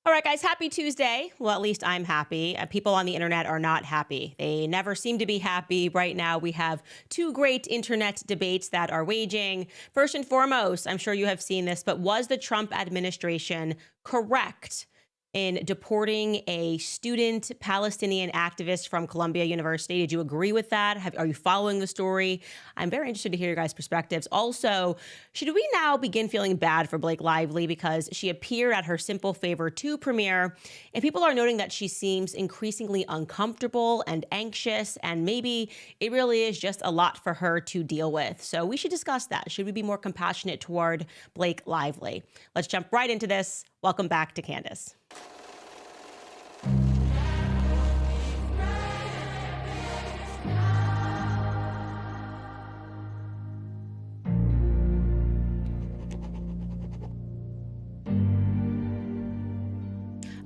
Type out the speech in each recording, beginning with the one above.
All right, guys, happy Tuesday. Well, at least I'm happy. People on the internet are not happy. They never seem to be happy. Right now, we have two great internet debates that are waging. First and foremost, I'm sure you have seen this, but was the Trump administration correct in deporting a student Palestinian activist from Columbia University? Did you agree with that? Are you following the story? I'm very interested to hear your guys' perspectives. Also, should we now begin feeling bad for Blake Lively because she appeared at her Simple Favor 2 premiere, and people are noting that she seems increasingly uncomfortable and anxious, and maybe it really is just a lot for her to deal with. So we should discuss that. Should we be more compassionate toward Blake Lively? Let's jump right into this. Welcome back to Candace.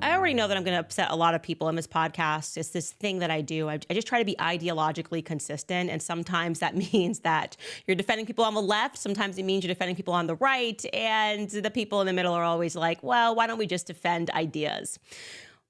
I already know that I'm going to upset a lot of people in this podcast. It's this thing that I do. I just try to be ideologically consistent. And sometimes that means that you're defending people on the left. Sometimes it means you're defending people on the right. And the people in the middle are always like, well, why don't we just defend ideas?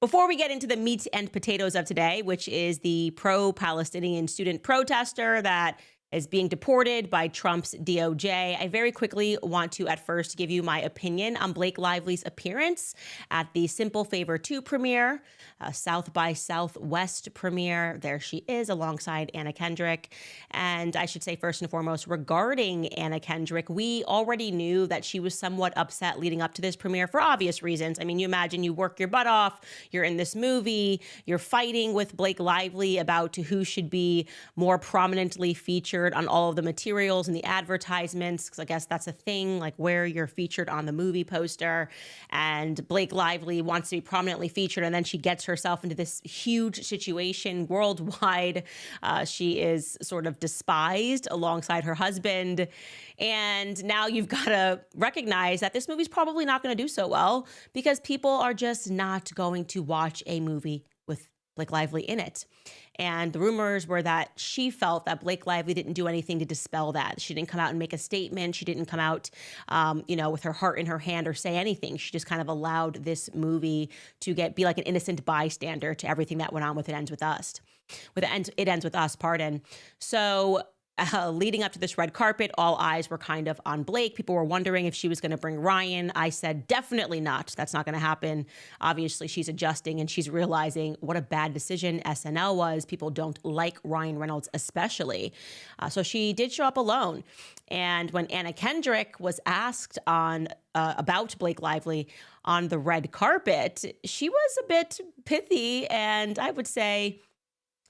Before we get into the meat and potatoes of today, which is the pro-Palestinian student protester that is being deported by Trump's DOJ, I very quickly want to at first give you my opinion on Blake Lively's appearance at the Simple Favor 2 premiere, South by Southwest premiere. There she is alongside Anna Kendrick. And I should say first and foremost, regarding Anna Kendrick, we already knew that she was somewhat upset leading up to this premiere for obvious reasons. I mean, you imagine you work your butt off, you're in this movie, you're fighting with Blake Lively about who should be more prominently featured on all of the materials and the advertisements, because I guess that's a thing, like where you're featured on the movie poster. And Blake Lively wants to be prominently featured, and then she gets herself into this huge situation worldwide. She is sort of despised alongside her husband. And now you've got to recognize that this movie's probably not going to do so well because people are just not going to watch a movie with Blake Lively in it. And the rumors were that she felt that Blake Lively didn't do anything to dispel that. She didn't come out and make a statement. She didn't come out, with her heart in her hand or say anything. She just kind of allowed this movie to be like an innocent bystander to everything that went on with It Ends With Us. It Ends With Us, pardon. So leading up to this red carpet, all eyes were kind of on Blake. People were wondering if she was going to bring Ryan. I said, definitely not. That's not going to happen. Obviously, she's adjusting and she's realizing what a bad decision SNL was. People don't like Ryan Reynolds, especially. So she did show up alone. And when Anna Kendrick was asked about Blake Lively on the red carpet, she was a bit pithy, and I would say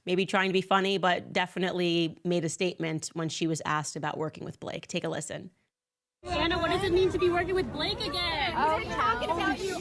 maybe trying to be funny, but definitely made a statement when she was asked about working with Blake. Take a listen. Anna, what does it mean to be working with Blake again? Oh, talking about you.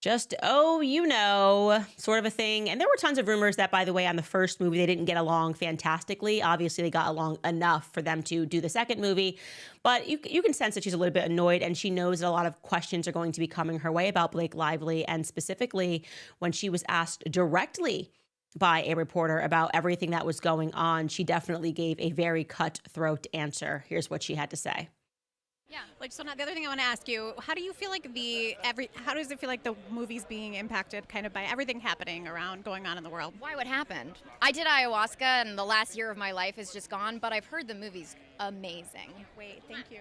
Just, sort of a thing. And there were tons of rumors that, by the way, on the first movie, they didn't get along fantastically. Obviously, they got along enough for them to do the second movie. But you can sense that she's a little bit annoyed, and she knows that a lot of questions are going to be coming her way about Blake Lively. And specifically, when she was asked directly by a reporter about everything that was going on, she definitely gave a very cutthroat answer. Here's what she had to say. Yeah, so now the other thing I want to ask you, how do you feel like how does it feel like the movie's being impacted kind of by everything happening around going on in the world? Why, what happened? I did ayahuasca and the last year of my life is just gone, but I've heard the movie's amazing. Wait, thank you.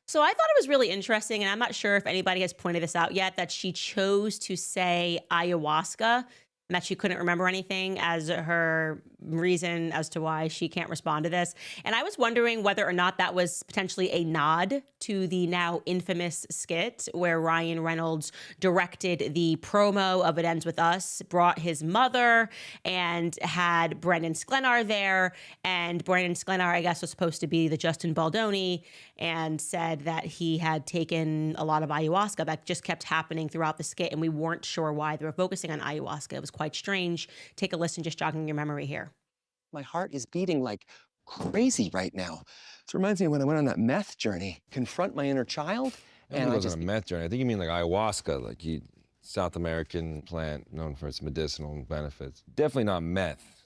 So I thought it was really interesting, and I'm not sure if anybody has pointed this out yet, that she chose to say ayahuasca and that she couldn't remember anything as her reason as to why she can't respond to this. And I was wondering whether or not that was potentially a nod to the now infamous skit where Ryan Reynolds directed the promo of It Ends With Us, brought his mother, and had Brandon Sklenar there. And Brandon Sklenar, I guess, was supposed to be the Justin Baldoni, and said that he had taken a lot of ayahuasca. That just kept happening throughout the skit, and we weren't sure why they were focusing on ayahuasca. It was quite strange. Take a listen, just jogging your memory here. My heart is beating like crazy right now. This reminds me of when I went on that meth journey, confront my inner child. And I was on a meth journey. I think you mean like ayahuasca, like South American plant known for its medicinal benefits. Definitely not meth.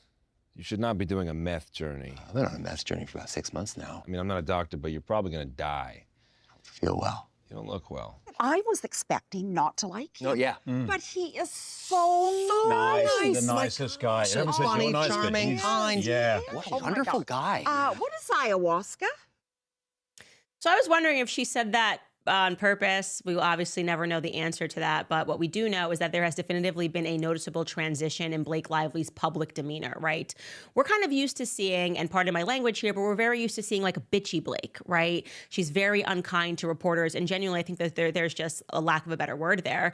You should not be doing a meth journey. I've been on a meth journey for about 6 months now. I mean, I'm not a doctor, but you're probably gonna die. I don't feel well. You don't look well. I was expecting not to like him. Oh, yeah. But he is so Nice, the nice. nicest guy. So Everyone says you're funny, nice, but charming, he's- kind. Yeah. What a Oh my wonderful God. guy. What is ayahuasca? So I was wondering if she said that on purpose. We will obviously never know the answer to that. But what we do know is that there has definitively been a noticeable transition in Blake Lively's public demeanor, right? We're kind of used to seeing, and pardon my language here, but we're very used to seeing like a bitchy Blake, right? She's very unkind to reporters. And genuinely, I think that there's just a lack of a better word there.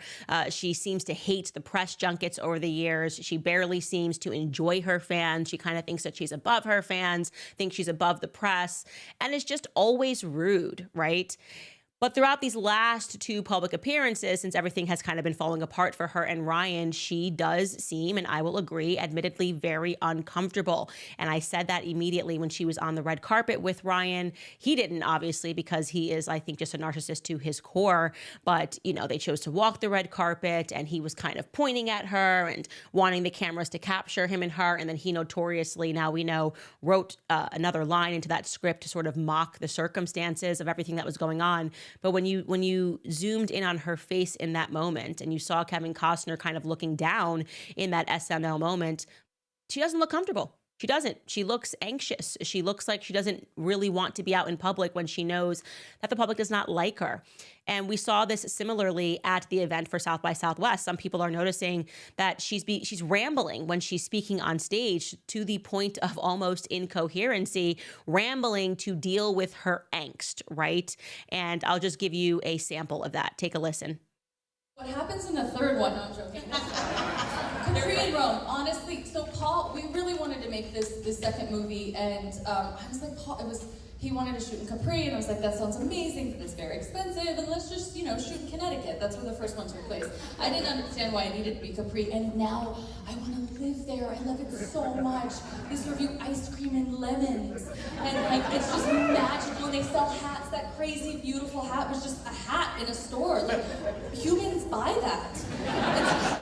She seems to hate the press junkets over the years. She barely seems to enjoy her fans. She kind of thinks that she's above her fans, thinks she's above the press, and is just always rude, right? But throughout these last two public appearances, since everything has kind of been falling apart for her and Ryan, she does seem, and I will agree, admittedly very uncomfortable. And I said that immediately when she was on the red carpet with Ryan. He didn't, obviously, because he is, I think, just a narcissist to his core. But, you know, they chose to walk the red carpet, and he was kind of pointing at her and wanting the cameras to capture him and her. And then he notoriously, now we know, wrote another line into that script to sort of mock the circumstances of everything that was going on. But when you zoomed in on her face in that moment and you saw Kevin Costner kind of looking down in that SNL moment, she doesn't look comfortable. She doesn't. She looks anxious. She looks like she doesn't really want to be out in public when she knows that the public does not like her. And we saw this similarly at the event for South by Southwest. Some people are noticing that she's rambling when she's speaking on stage to the point of almost incoherency, rambling to deal with her angst, right? And I'll just give you a sample of that. Take a listen. What happens in the third one? No, I'm joking. Capri and Rome, honestly. So Paul, we really wanted to make this second movie, and I was like, Paul, he wanted to shoot in Capri, and I was like, that sounds amazing, but it's very expensive, and let's just, shoot in Connecticut. That's where the first one took place. I didn't understand why it needed to be Capri, and now I want to live there. I love it so much. They serve you ice cream and lemons, and it's just magical. They sell hats. That crazy, beautiful hat was just a hat in a store. Like, humans buy that.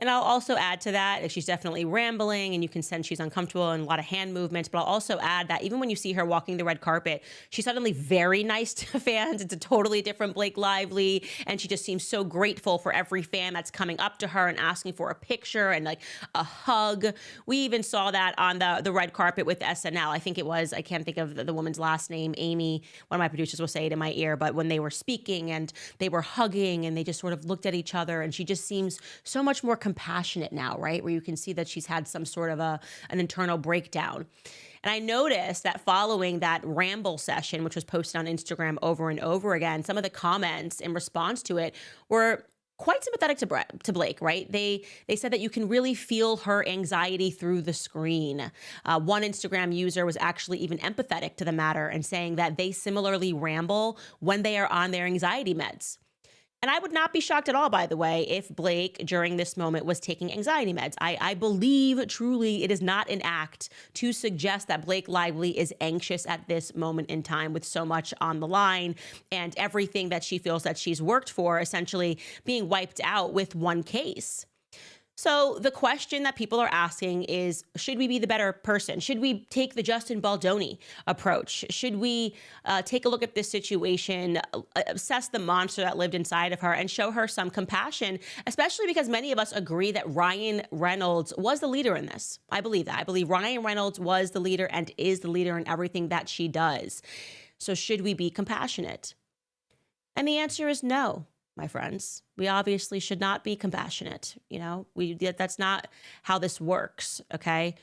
And I'll also add to that, she's definitely rambling and you can sense she's uncomfortable and a lot of hand movements. But I'll also add that even when you see her walking the red carpet, she's suddenly very nice to fans. It's a totally different Blake Lively. And she just seems so grateful for every fan that's coming up to her and asking for a picture and like a hug. We even saw that on the red carpet with SNL. I think it was, I can't think of the woman's last name, Amy. One of my producers will say it in my ear, but when they were speaking and they were hugging and they just sort of looked at each other, and she just seems so much more compassionate now, right? Where you can see that she's had some sort of an internal breakdown. And I noticed that following that ramble session, which was posted on Instagram over and over again, some of the comments in response to it were quite sympathetic to Blake, right? They said that you can really feel her anxiety through the screen. One Instagram user was actually even empathetic to the matter and saying that they similarly ramble when they are on their anxiety meds. And I would not be shocked at all, by the way, if Blake during this moment was taking anxiety meds. I believe truly it is not an act to suggest that Blake Lively is anxious at this moment in time with so much on the line and everything that she feels that she's worked for essentially being wiped out with one case. So the question that people are asking is, should we be the better person? Should we take the Justin Baldoni approach? Should we take a look at this situation, assess the monster that lived inside of her, and show her some compassion, especially because many of us agree that Ryan Reynolds was the leader in this. I believe that. I believe Ryan Reynolds was the leader and is the leader in everything that she does. So should we be compassionate? And the answer is no. My friends, we obviously should not be compassionate. That's not how this works, okay?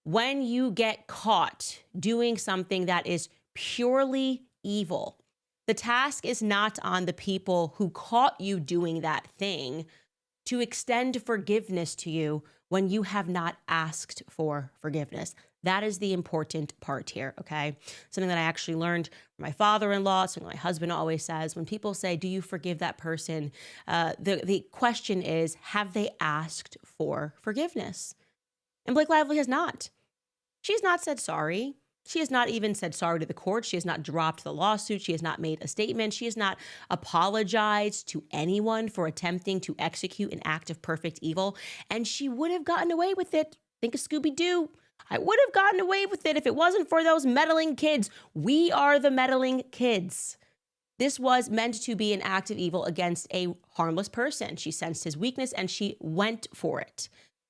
When you get caught doing something that is purely evil, the task is not on the people who caught you doing that thing to extend forgiveness to you when you have not asked for forgiveness. That is the important part here, okay? Something that I actually learned from my father-in-law, something my husband always says. When people say, do you forgive that person? The question is, have they asked for forgiveness? And Blake Lively has not. She has not said sorry. She has not even said sorry to the court. She has not dropped the lawsuit. She has not made a statement. She has not apologized to anyone for attempting to execute an act of perfect evil. And she would have gotten away with it. Think of Scooby-Doo. I would have gotten away with it if it wasn't for those meddling kids. We are the meddling kids. This was meant to be an act of evil against a harmless person. She sensed his weakness and she went for it.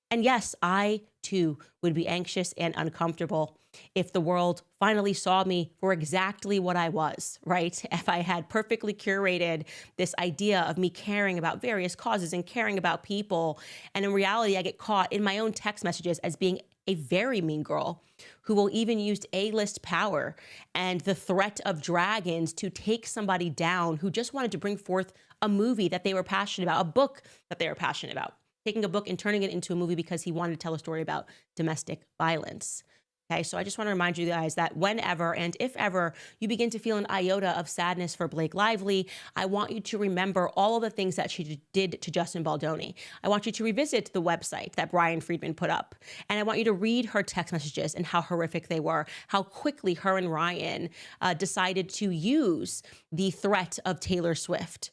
And yes, I too would be anxious and uncomfortable if the world finally saw me for exactly what I was, right? If I had perfectly curated this idea of me caring about various causes and caring about people, and in reality, I get caught in my own text messages as being a very mean girl who will even use A-list power and the threat of dragons to take somebody down who just wanted to bring forth a movie that they were passionate about, a book that they were passionate about, taking a book and turning it into a movie because he wanted to tell a story about domestic violence. Okay, so I just want to remind you guys that whenever and if ever you begin to feel an iota of sadness for Blake Lively, I want you to remember all of the things that she did to Justin Baldoni. I want you to revisit the website that Brian Friedman put up. And I want you to read her text messages and how horrific they were, how quickly her and Ryan decided to use the threat of Taylor Swift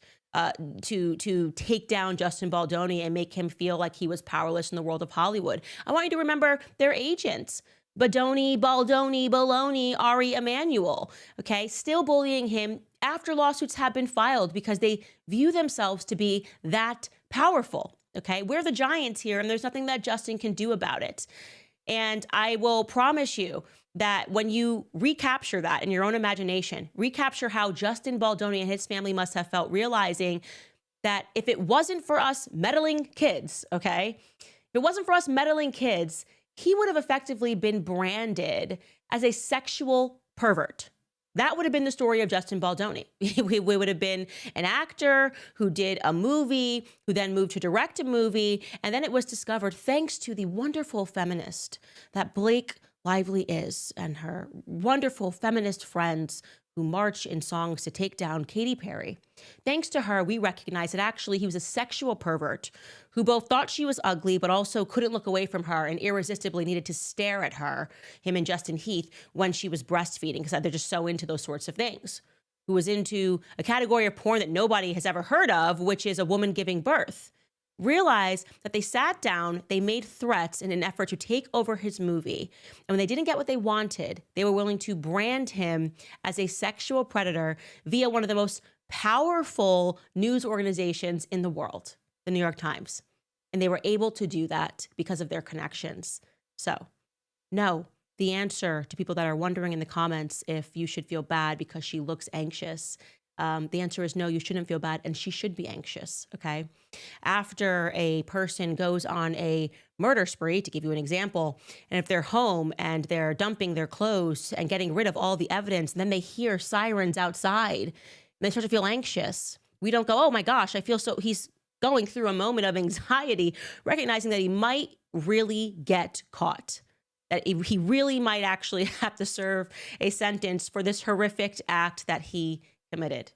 to take down Justin Baldoni and make him feel like he was powerless in the world of Hollywood. I want you to remember their agents. Baldoni, Baloney, Ari Emanuel, okay, still bullying him after lawsuits have been filed because they view themselves to be that powerful, okay? We're the giants here, and there's nothing that Justin can do about it. And I will promise you that when you recapture that in your own imagination, recapture how Justin Baldoni and his family must have felt realizing that if it wasn't for us meddling kids, okay, if it wasn't for us meddling kids, he would have effectively been branded as a sexual pervert. That would have been the story of Justin Baldoni. We would have been an actor who did a movie, who then moved to direct a movie, and then it was discovered, thanks to the wonderful feminist that Blake Lively is and her wonderful feminist friends who march in songs to take down Katy Perry. Thanks to her, we recognize that actually he was a sexual pervert who both thought she was ugly, but also couldn't look away from her and irresistibly needed to stare at her, him and Justin Heath, when she was breastfeeding, because they're just so into those sorts of things. Who was into a category of porn that nobody has ever heard of, which is a woman giving birth. Realize that they sat down, they made threats in an effort to take over his movie. And when they didn't get what they wanted, they were willing to brand him as a sexual predator via one of the most powerful news organizations in the world, the New York Times. And they were able to do that because of their connections. So, no, the answer to people that are wondering in the comments if you should feel bad because she looks anxious, the answer is no, you shouldn't feel bad, and she should be anxious, okay? After a person goes on a murder spree, to give you an example, and if they're home and they're dumping their clothes and getting rid of all the evidence, and then they hear sirens outside, and they start to feel anxious, we don't go, oh my gosh, I feel so, he's going through a moment of anxiety, recognizing that he might really get caught, that he really might actually have to serve a sentence for this horrific act that he committed.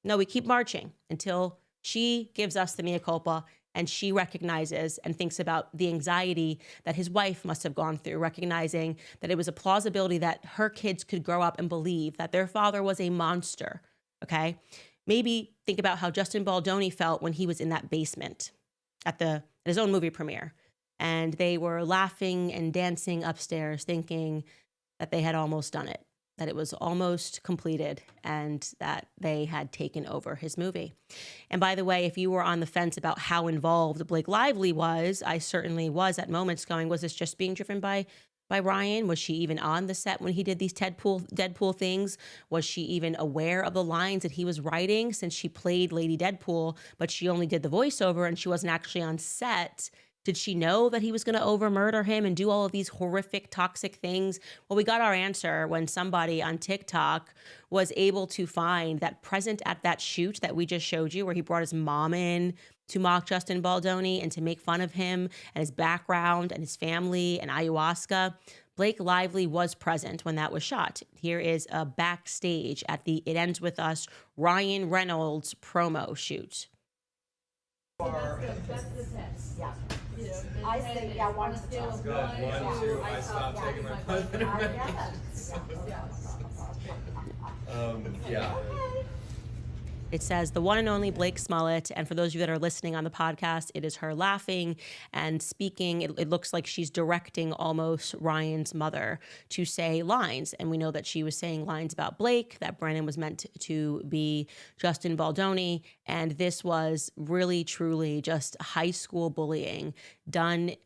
No, we keep marching until she gives us the mea culpa and she recognizes and thinks about the anxiety that his wife must have gone through, recognizing that it was a plausibility that her kids could grow up and believe that their father was a monster, okay? Maybe think about how Justin Baldoni felt when he was in that basement at his own movie premiere. And they were laughing and dancing upstairs, thinking that they had almost done it, that it was almost completed, and that they had taken over his movie. And by the way, if you were on the fence about how involved Blake Lively was, I certainly was at moments going, was this just being driven by Ryan? Was she even on the set when he did these Deadpool things? Was she even aware of the lines that he was writing, since she played Lady Deadpool, but she only did the voiceover and she wasn't actually on set? Did she know that he was going to over-murder him and do all of these horrific, toxic things? Well, we got our answer when somebody on TikTok was able to find that present at that shoot that we just showed you, where he brought his mom in to mock Justin Baldoni and to make fun of him and his background and his family and ayahuasca. Blake Lively was present when that was shot. Here is a backstage at the It Ends With Us Ryan Reynolds promo shoot. I say, yeah, one to two. One, two, I stopped taking my punishment. Yeah. It says the one and only Blake Smollett. And for those of you that are listening on the podcast, it is her laughing and speaking. It looks like she's directing almost Ryan's mother to say lines. And we know that she was saying lines about Blake, that Brandon was meant to be Justin Baldoni. And this was really, truly just high school bullying done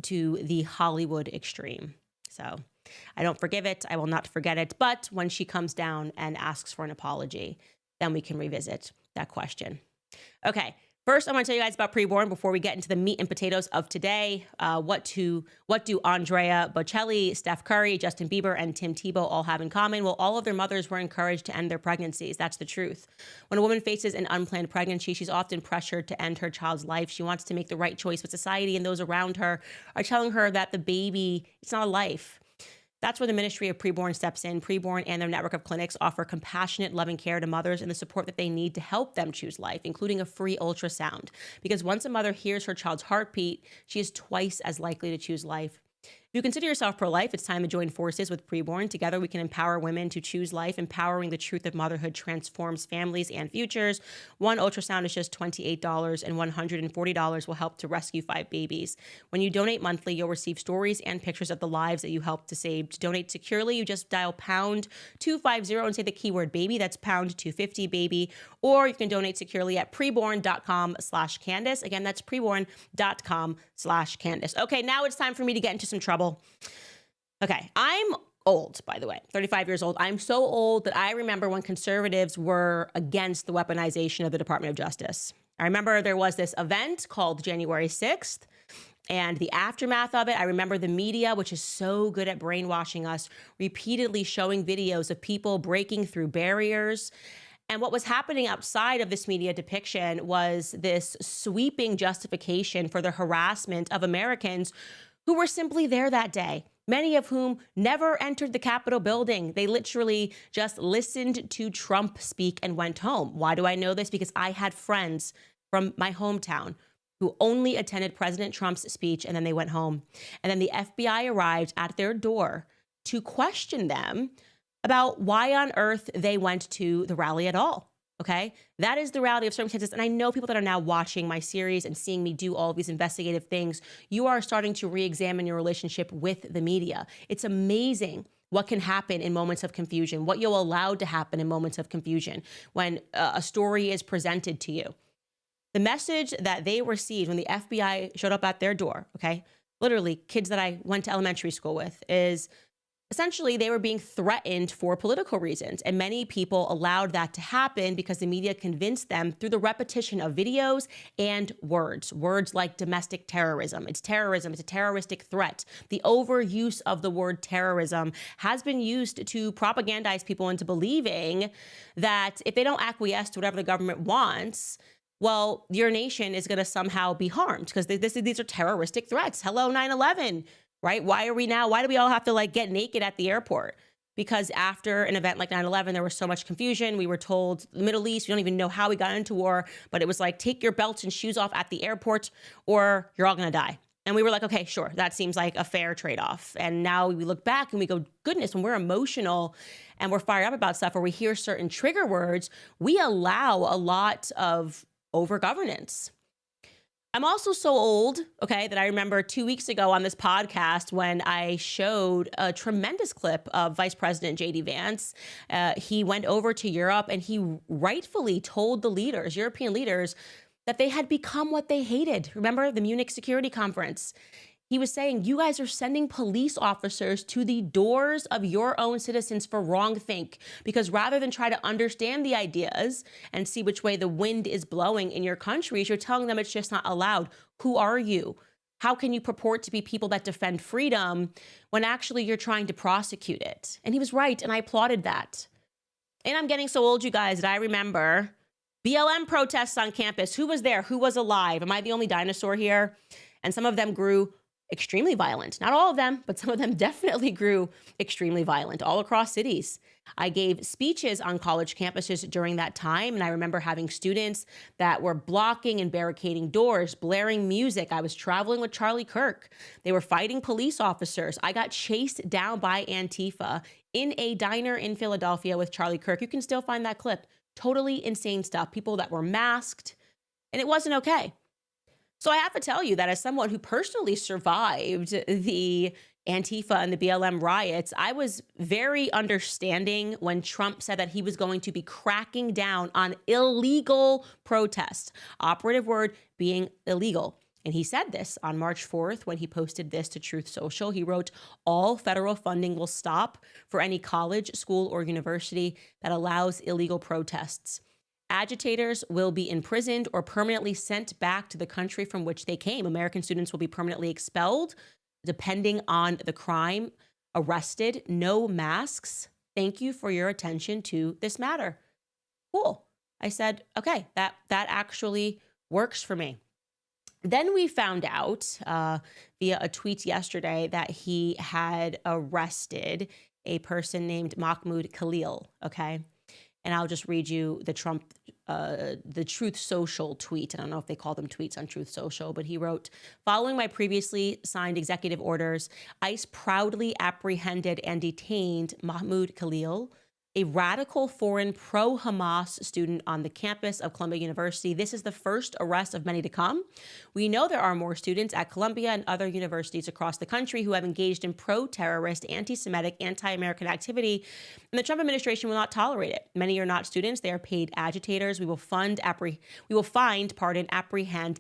to the Hollywood extreme. So I don't forgive it. I will not forget it. But when she comes down and asks for an apology, then we can revisit that question. Okay, first I want to tell you guys about Preborn before we get into the meat and potatoes of today. What do Andrea Bocelli, Steph Curry, Justin Bieber, and Tim Tebow all have in common? Well, all of their mothers were encouraged to end their pregnancies. That's the truth. When a woman faces an unplanned pregnancy, she's often pressured to end her child's life. She wants to make the right choice, but society and those around her are telling her that the baby, it's not a life. That's where the Ministry of Preborn steps in. Preborn and their network of clinics offer compassionate, loving care to mothers and the support that they need to help them choose life, including a free ultrasound. Because once a mother hears her child's heartbeat, she is twice as likely to choose life. If you consider yourself pro-life, it's time to join forces with Preborn. Together, we can empower women to choose life. Empowering the truth of motherhood transforms families and futures. One ultrasound is just $28, and $140 will help to rescue 5 babies. When you donate monthly, you'll receive stories and pictures of the lives that you helped to save. To donate securely, you just dial pound 250 and say the keyword baby. That's pound 250 baby. Or you can donate securely at preborn.com/Candace. Again, that's preborn.com/Candace. Okay, now it's time for me to get into some trouble. Okay, I'm old, by the way, 35 years old. I'm so old that I remember when conservatives were against the weaponization of the Department of Justice. I remember there was this event called January 6th and the aftermath of it. I remember the media, which is so good at brainwashing us, repeatedly showing videos of people breaking through barriers. And what was happening outside of this media depiction was this sweeping justification for the harassment of Americans who were simply there that day, many of whom never entered the Capitol building. They literally just listened to Trump speak and went home. Why do I know this? Because I had friends from my hometown who only attended President Trump's speech and then they went home. And then the FBI arrived at their door to question them about why on earth they went to the rally at all. Okay, that is the reality of circumstances. And I know people that are now watching my series and seeing me do all of these investigative things, you are starting to re-examine your relationship with the media. It's amazing what can happen in moments of confusion, what you'll allow to happen in moments of confusion when a story is presented to you. The message that they received when the FBI showed up at their door, okay, literally kids that I went to elementary school with, is essentially they were being threatened for political reasons. And many people allowed that to happen because the media convinced them through the repetition of videos and words like domestic terrorism. It's terrorism. It's a terroristic threat. The overuse of the word terrorism has been used to propagandize people into believing that if they don't acquiesce to whatever the government wants, well, your nation is going to somehow be harmed because these are terroristic threats. Hello, 9/11. Right? Why do we all have to get naked at the airport? Because after an event like 9/11, there was so much confusion. We were told the Middle East, we don't even know how we got into war, but it was like, take your belts and shoes off at the airport or you're all going to die. And we were like, okay, sure. That seems like a fair trade-off. And now we look back and we go, goodness, when we're emotional and we're fired up about stuff or we hear certain trigger words, we allow a lot of over-governance. I'm also so old, okay, that I remember 2 weeks ago on this podcast when I showed a tremendous clip of Vice President J.D. Vance. He went over to Europe and he rightfully told the leaders, European leaders, that they had become what they hated. Remember the Munich Security Conference? He was saying, you guys are sending police officers to the doors of your own citizens for wrongthink, because rather than try to understand the ideas and see which way the wind is blowing in your countries, you're telling them it's just not allowed. Who are you? How can you purport to be people that defend freedom when actually you're trying to prosecute it? And he was right, and I applauded that. And I'm getting so old, you guys, that I remember BLM protests on campus. Who was there? Who was alive? Am I the only dinosaur here? And some of them grew extremely violent. Not all of them, but some of them definitely grew extremely violent all across cities. I gave speeches on college campuses during that time, and I remember having students that were blocking and barricading doors, blaring music. I was traveling with Charlie Kirk. They were fighting police officers. I got chased down by Antifa in a diner in Philadelphia with Charlie Kirk. You can still find that clip. Totally insane stuff. People that were masked, and it wasn't okay. So I have to tell you that as someone who personally survived the Antifa and the BLM riots, I was very understanding when Trump said that he was going to be cracking down on illegal protests. Operative word being illegal. And he said this on March 4th when he posted this to Truth Social. He wrote, "All federal funding will stop for any college, school, or university that allows illegal protests. Agitators will be imprisoned or permanently sent back to the country from which they came. American students will be permanently expelled, depending on the crime, arrested, no masks. Thank you for your attention to this matter." Cool. I said, okay, that actually works for me. Then we found out via a tweet yesterday that he had arrested a person named Mahmoud Khalil, okay? And I'll just read you the Truth Social tweet. I don't know if they call them tweets on Truth Social, but he wrote, "Following my previously signed executive orders, ICE proudly apprehended and detained Mahmoud Khalil, a radical foreign pro-Hamas student on the campus of Columbia University. This is the first arrest of many to come. We know there are more students at Columbia and other universities across the country who have engaged in pro-terrorist, anti-Semitic, anti-American activity, and the Trump administration will not tolerate it. Many are not students. They are paid agitators. We will find, apprehend,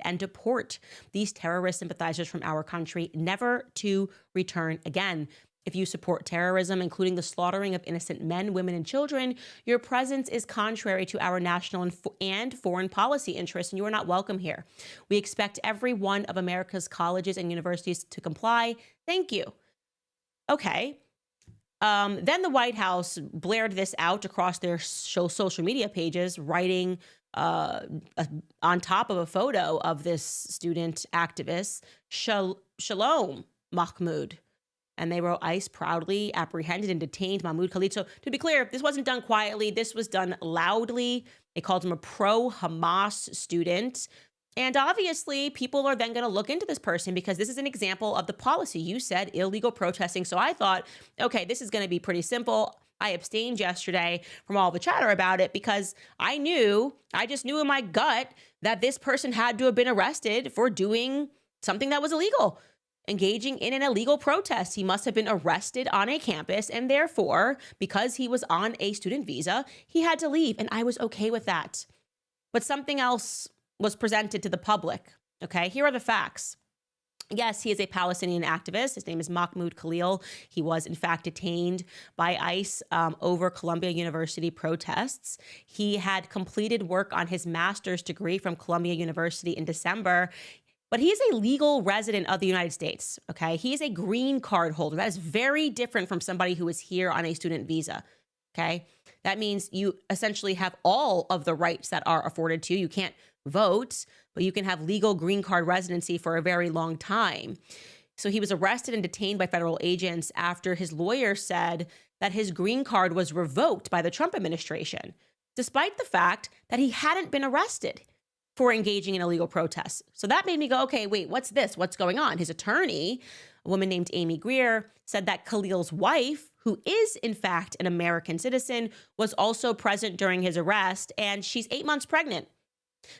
and deport these terrorist sympathizers from our country, never to return again. If you support terrorism, including the slaughtering of innocent men, women, and children, your presence is contrary to our national and foreign policy interests, and you are not welcome here. We expect every one of America's colleges and universities to comply. Thank you." Okay. Then the White House blared this out across their social media pages, writing on top of a photo of this student activist, Shalom Mahmoud. And they wrote, "ICE proudly apprehended and detained Mahmoud Khalid." So to be clear, this wasn't done quietly. This was done loudly. They called him a pro-Hamas student. And obviously, people are then going to look into this person because this is an example of the policy. You said illegal protesting. So I thought, okay, this is going to be pretty simple. I abstained yesterday from all the chatter about it because I just knew in my gut that this person had to have been arrested for doing something that was illegal. Engaging in an illegal protest. He must have been arrested on a campus, and therefore, because he was on a student visa, he had to leave, and I was okay with that. But something else was presented to the public, okay? Here are the facts. Yes, he is a Palestinian activist. His name is Mahmoud Khalil. He was, in fact, detained by ICE over Columbia University protests. He had completed work on his master's degree from Columbia University in December. But he's a legal resident of the United States, okay? He is a green card holder. That is very different from somebody who is here on a student visa, okay? That means you essentially have all of the rights that are afforded to you. You can't vote, but you can have legal green card residency for a very long time. So he was arrested and detained by federal agents after his lawyer said that his green card was revoked by the Trump administration, despite the fact that he hadn't been arrested for engaging in illegal protests. So that made me go, okay, wait, what's this? What's going on? His attorney, a woman named Amy Greer, said that Khalil's wife, who is in fact an American citizen, was also present during his arrest, and she's 8 months pregnant.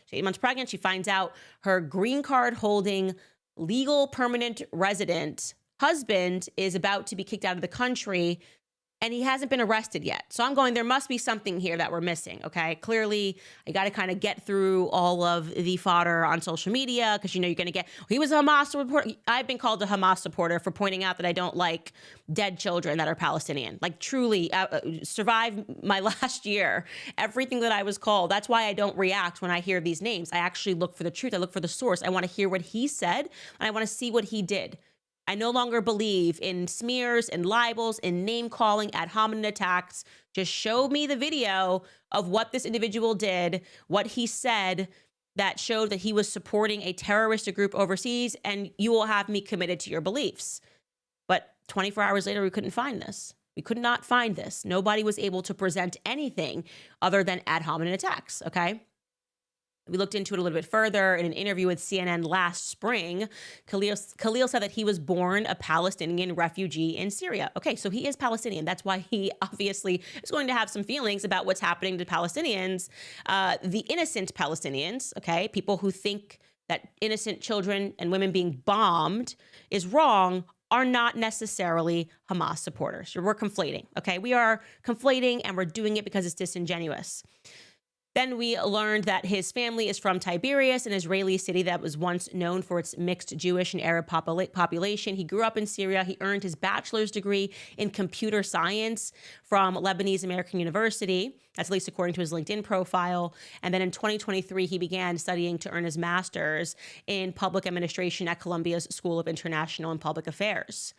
She's 8 months pregnant. She finds out her green card holding legal permanent resident husband is about to be kicked out of the country, and he hasn't been arrested yet. So I'm going, there must be something here that we're missing, okay? Clearly, I got to kind of get through all of the fodder on social media because, you're going to get, he was a Hamas supporter. I've been called a Hamas supporter for pointing out that I don't like dead children that are Palestinian. Like, truly, survived my last year, everything that I was called. That's why I don't react when I hear these names. I actually look for the truth. I look for the source. I want to hear what he said, and I want to see what he did. I no longer believe in smears and libels and name calling, ad hominem attacks. Just show me the video of what this individual did, what he said that showed that he was supporting a terroristic group overseas, and you will have me committed to your beliefs. But 24 hours later, we couldn't find this. We could not find this. Nobody was able to present anything other than ad hominem attacks, okay? We looked into it a little bit further in an interview with CNN last spring. Khalil said that he was born a Palestinian refugee in Syria. Okay, so he is Palestinian. That's why he obviously is going to have some feelings about what's happening to Palestinians, the innocent Palestinians, okay, people who think that innocent children and women being bombed is wrong, are not necessarily Hamas supporters. We're conflating, okay? We are conflating, and we're doing it because it's disingenuous. Then we learned that his family is from Tiberias, an Israeli city that was once known for its mixed Jewish and Arab population. He grew up in Syria. He earned his bachelor's degree in computer science from Lebanese American University. That's at least according to his LinkedIn profile. And then in 2023, he began studying to earn his master's in public administration at Columbia's School of International and Public Affairs.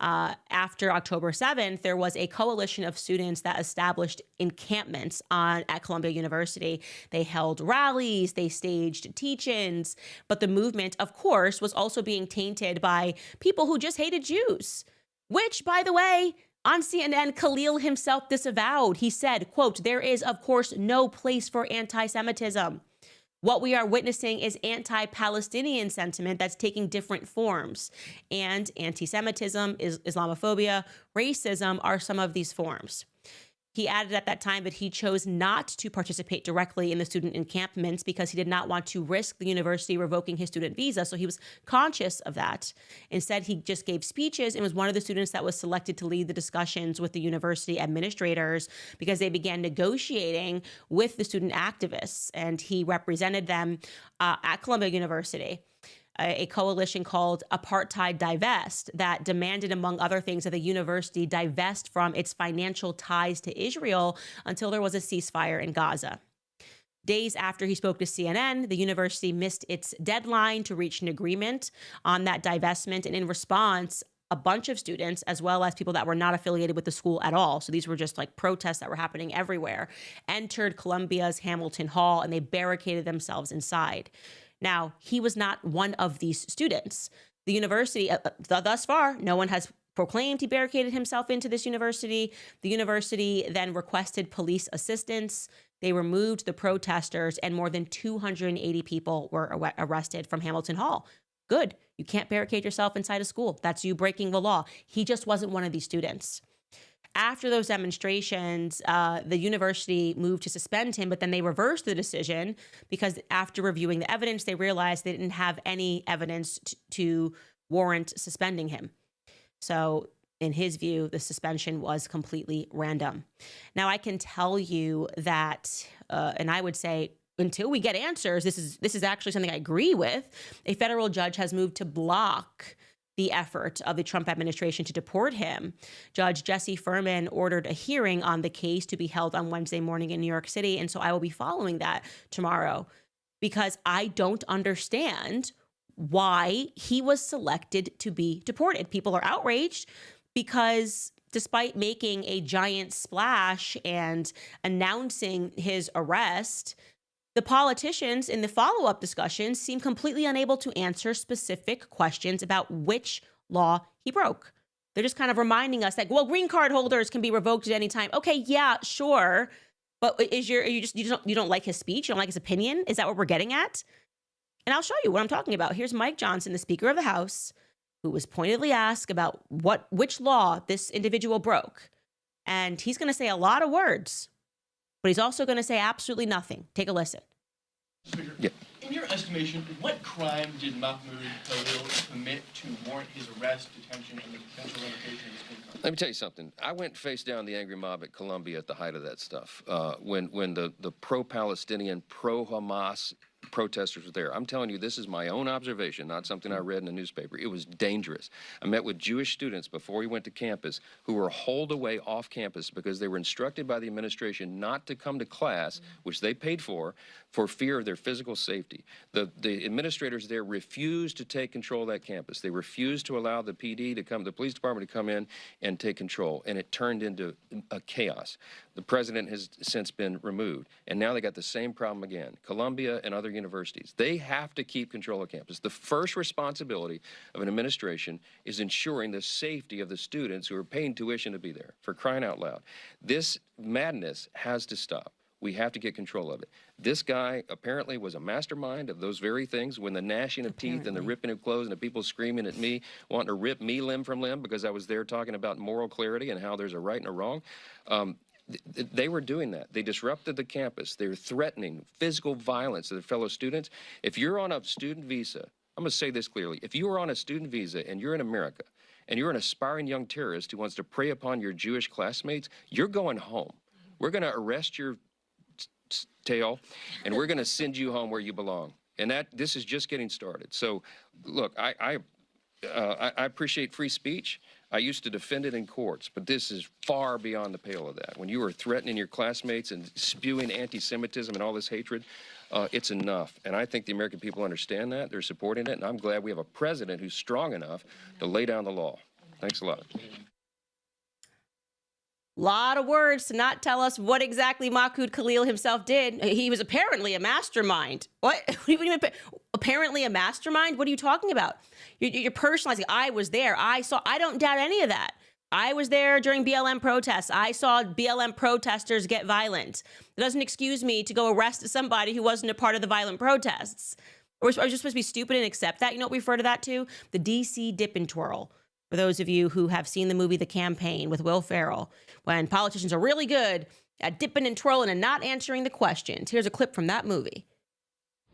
After October 7th, there was a coalition of students that established encampments at Columbia University. They held rallies, they staged teach-ins, but the movement, of course, was also being tainted by people who just hated Jews, which, by the way, on CNN, Khalil himself disavowed. He said, quote, "There is, of course, no place for anti-Semitism. What we are witnessing is anti-Palestinian sentiment that's taking different forms. And anti-Semitism, Islamophobia, racism are some of these forms." He added at that time that he chose not to participate directly in the student encampments because he did not want to risk the university revoking his student visa. So he was conscious of that. Instead, he just gave speeches and was one of the students that was selected to lead the discussions with the university administrators because they began negotiating with the student activists, and he represented them at Columbia University. A coalition called Apartheid Divest that demanded, among other things, that the university divest from its financial ties to Israel until there was a ceasefire in Gaza. Days after he spoke to CNN, the university missed its deadline to reach an agreement on that divestment. And in response, a bunch of students, as well as people that were not affiliated with the school at all, so these were just like protests that were happening everywhere, entered Columbia's Hamilton Hall and they barricaded themselves inside. Now, he was not one of these students. The university, thus far, no one has proclaimed he barricaded himself into this university. The university then requested police assistance. They removed the protesters, and more than 280 people were arrested from Hamilton Hall. Good. You can't barricade yourself inside a school. That's you breaking the law. He just wasn't one of these students. After those demonstrations, the university moved to suspend him, but then they reversed the decision because after reviewing the evidence, they realized they didn't have any evidence to warrant suspending him. So in his view, the suspension was completely random. Now, I can tell you that, and I would say, until we get answers, this is actually something I agree with. A federal judge has moved to block the effort of the Trump administration to deport him. Judge Jesse Furman ordered a hearing on the case to be held on Wednesday morning in New York City. And so I will be following that tomorrow because I don't understand why he was selected to be deported. People are outraged because despite making a giant splash and announcing his arrest, the politicians in the follow-up discussions seem completely unable to answer specific questions about which law he broke. They're just kind of reminding us like, well, green card holders can be revoked at any time. Okay, yeah, sure. But you don't like his speech? You don't like his opinion? Is that what we're getting at? And I'll show you what I'm talking about. Here's Mike Johnson, the Speaker of the House, who was pointedly asked about which law this individual broke. And he's going to say a lot of words, but he's also going to say absolutely nothing. Take a listen. Speaker, in your estimation, what crime did Mahmoud Khalil commit to warrant his arrest, detention, and the potential revocation of his green card? Let me tell you something. I went and faced down the angry mob at Columbia at the height of that stuff. When the pro-Palestinian, pro-Hamas protesters were there. I'm telling you, this is my own observation, not something I read in the newspaper. It was dangerous. I met with Jewish students before we went to campus who were holed away off campus because they were instructed by the administration not to come to class, which they paid for fear of their physical safety. The administrators there refused to take control of that campus. They refused to allow the PD to come, the police department to come in and take control, and it turned into a chaos. The president has since been removed, and now they got the same problem again. Columbia and other universities, they have to keep control of campus. The first responsibility of an administration is ensuring the safety of the students who are paying tuition to be there, for crying out loud. This madness has to stop. We have to get control of it. This guy apparently was a mastermind of those very things, when the gnashing of teeth and the ripping of clothes and the people screaming at me, wanting to rip me limb from limb because I was there talking about moral clarity and how there's a right and a wrong. They were doing that. They disrupted the campus. They were threatening physical violence to their fellow students. If you're on a student visa, I'm going to say this clearly. If you are on a student visa and you're in America and you're an aspiring young terrorist who wants to prey upon your Jewish classmates, you're going home. We're going to arrest your tail, and we're going to send you home where you belong. And this is just getting started. So, look, I appreciate free speech. I used to defend it in courts, but this is far beyond the pale of that. When you are threatening your classmates and spewing anti-Semitism and all this hatred, it's enough. And I think the American people understand that. They're supporting it, and I'm glad we have a president who's strong enough to lay down the law. Thanks a lot. Lot of words to not tell us what exactly Mahmoud Khalil himself did. He was apparently a mastermind. What? Apparently a mastermind? What are you talking about? You're personalizing. I was there. I saw. I don't doubt any of that. I was there during BLM protests. I saw BLM protesters get violent. It doesn't excuse me to go arrest somebody who wasn't a part of the violent protests. Or are you supposed to be stupid and accept that? You know what we refer to that to? The DC dip and twirl. For those of you who have seen the movie The Campaign with Will Ferrell, when politicians are really good at dipping and twirling and not answering the questions. Here's a clip from that movie.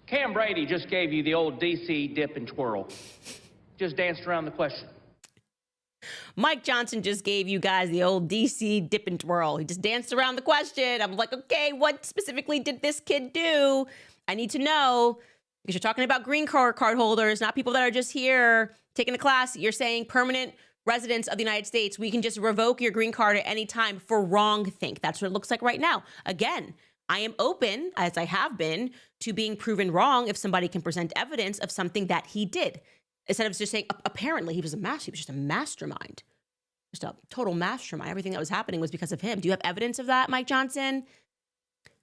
Cam Brady just gave you the old DC dip and twirl. Just danced around the question. Mike Johnson just gave you guys the old DC dip and twirl. He just danced around the question. I'm like, okay, what specifically did this kid do? I need to know, because you're talking about green card holders, not people that are just here taking a class. You're saying permanent residents of the United States, we can just revoke your green card at any time for wrongthink. That's what it looks like right now. Again, I am open, as I have been, to being proven wrong if somebody can present evidence of something that he did. Instead of just saying, apparently he was just a mastermind. Just a total mastermind. Everything that was happening was because of him. Do you have evidence of that, Mike Johnson?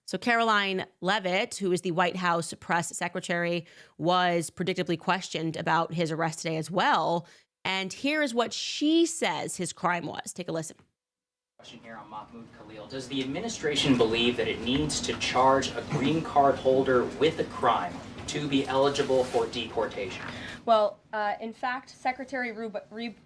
So Caroline Leavitt, who is the White House press secretary, was predictably questioned about his arrest today as well. And here is what she says his crime was. Take a listen. Question here on Mahmoud Khalil. Does the administration believe that it needs to charge a green card holder with a crime to be eligible for deportation? Well, in fact, Secretary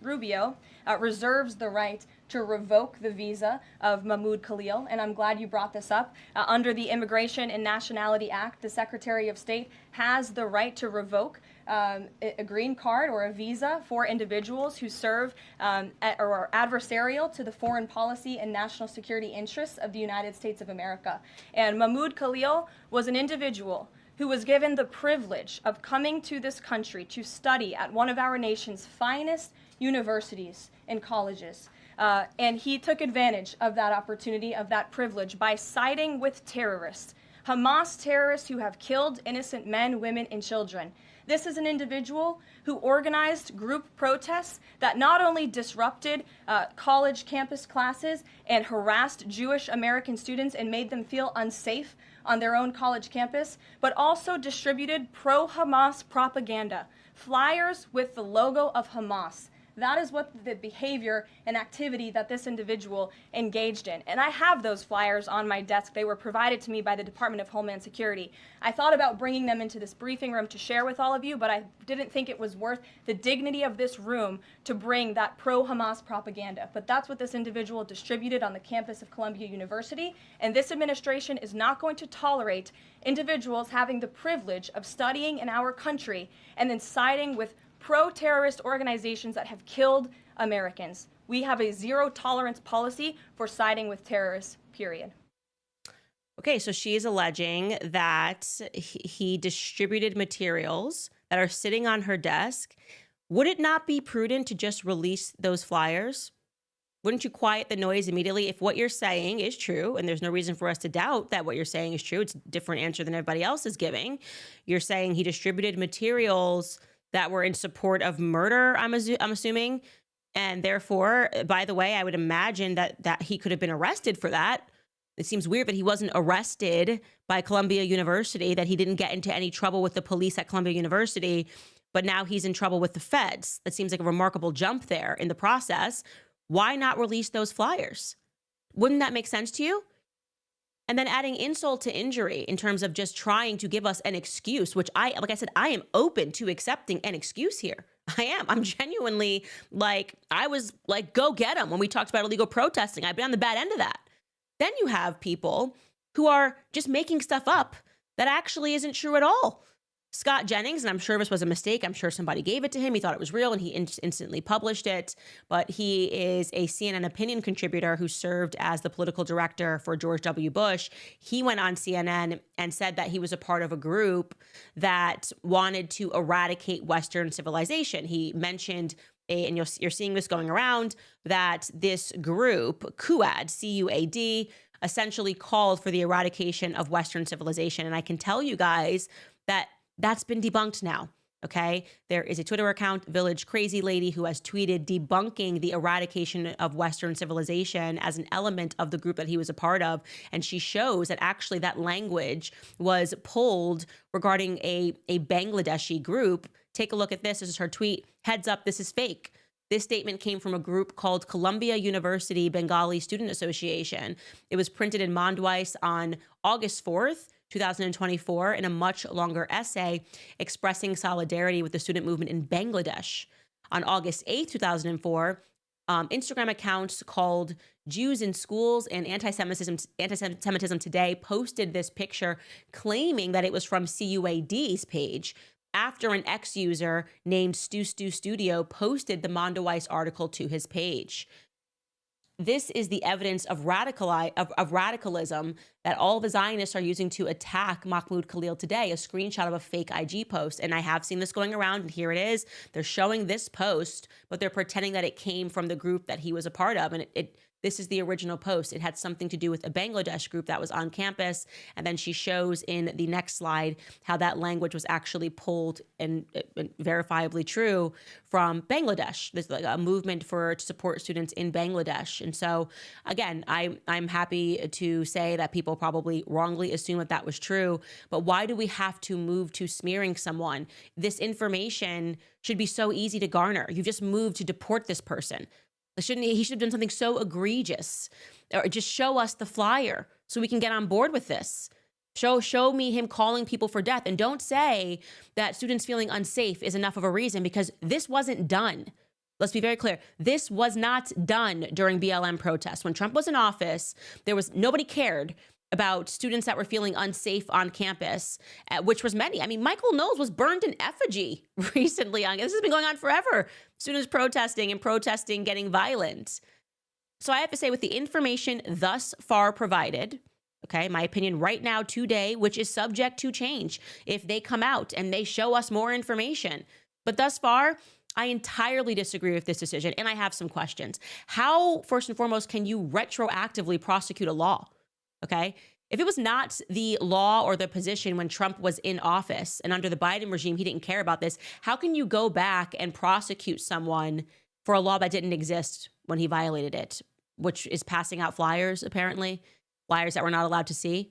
Rubio reserves the right to revoke the visa of Mahmoud Khalil, and I'm glad you brought this up. Under the Immigration and Nationality Act, the Secretary of State has the right to revoke a green card or a visa for individuals who serve or are adversarial to the foreign policy and national security interests of the United States of America. And Mahmoud Khalil was an individual who was given the privilege of coming to this country to study at one of our nation's finest universities and colleges. And he took advantage of that opportunity, of that privilege, by siding with terrorists, Hamas terrorists who have killed innocent men, women, and children. This is an individual who organized group protests that not only disrupted college campus classes and harassed Jewish American students and made them feel unsafe on their own college campus, but also distributed pro-Hamas propaganda, flyers with the logo of Hamas. That is what the behavior and activity that this individual engaged in. And I have those flyers on my desk. They were provided to me by the Department of Homeland Security. I thought about bringing them into this briefing room to share with all of you, but I didn't think it was worth the dignity of this room to bring that pro-Hamas propaganda. But that's what this individual distributed on the campus of Columbia University. And this administration is not going to tolerate individuals having the privilege of studying in our country and then siding with pro-terrorist organizations that have killed Americans. We have a zero tolerance policy for siding with terrorists, period. Okay, so she is alleging that he distributed materials that are sitting on her desk. Would it not be prudent to just release those flyers? Wouldn't you quiet the noise immediately if what you're saying is true? And there's no reason for us to doubt that what you're saying is true. It's a different answer than everybody else is giving. You're saying he distributed materials that were in support of murder, I'm assuming. And therefore, by the way, I would imagine that he could have been arrested for that. It seems weird that he wasn't arrested by Columbia University, that he didn't get into any trouble with the police at Columbia University, but now he's in trouble with the feds. That seems like a remarkable jump there in the process. Why not release those flyers? Wouldn't that make sense to you? And then adding insult to injury in terms of just trying to give us an excuse, which like I said, I am open to accepting an excuse here. I am. I'm genuinely I was like, go get them when we talked about illegal protesting. I've been on the bad end of that. Then you have people who are just making stuff up that actually isn't true at all. Scott Jennings, and I'm sure this was a mistake. I'm sure somebody gave it to him. He thought it was real and he instantly published it. But he is a CNN opinion contributor who served as the political director for George W. Bush. He went on CNN and said that he was a part of a group that wanted to eradicate Western civilization. He mentioned and you're seeing this going around, that this group, CUAD, C-U-A-D, essentially called for the eradication of Western civilization. And I can tell you guys that that's been debunked now, okay? There is a Twitter account, Village Crazy Lady, who has tweeted debunking the eradication of Western civilization as an element of the group that he was a part of. And she shows that actually that language was pulled regarding a Bangladeshi group. Take a look at this. This is her tweet. Heads up, this is fake. This statement came from a group called Columbia University Bengali Student Association. It was printed in Mondweiss on August 4th, 2024, in a much longer essay expressing solidarity with the student movement in Bangladesh. On August 8th, 2004, Instagram accounts called Jews in Schools and Anti-Semitism Today posted this picture claiming that it was from CUAD's page after an ex-user named Stu Studio posted the Mondweiss article to his page. This is the evidence of radicalism that all the Zionists are using to attack Mahmoud Khalil today, a screenshot of a fake IG post. And I have seen this going around, and here it is. They're showing this post, but they're pretending that it came from the group that he was a part of. And this is the original post. It had something to do with a Bangladesh group that was on campus. And then she shows in the next slide how that language was actually pulled and verifiably true from Bangladesh. There's like a movement to support students in Bangladesh. And so, again, I'm happy to say that people probably wrongly assume that was true. But why do we have to move to smearing someone? This information should be so easy to garner. You just moved to deport this person. He should have done something so egregious, or just show us the flyer so we can get on board with this. Show me him calling people for death. And don't say that students feeling unsafe is enough of a reason, because this wasn't done. Let's be very clear. This was not done during BLM protests. When Trump was in office, nobody cared about students that were feeling unsafe on campus, which was many. I mean, Michael Knowles was burned in effigy recently. This has been going on forever. Students protesting, getting violent. So I have to say, with the information thus far provided, okay, my opinion right now today, which is subject to change if they come out and they show us more information. But thus far, I entirely disagree with this decision, and I have some questions. How, first and foremost, can you retroactively prosecute a law? Okay, if it was not the law or the position when Trump was in office, and under the Biden regime, he didn't care about this, how can you go back and prosecute someone for a law that didn't exist when he violated it, which is passing out flyers, apparently, flyers that we're not allowed to see?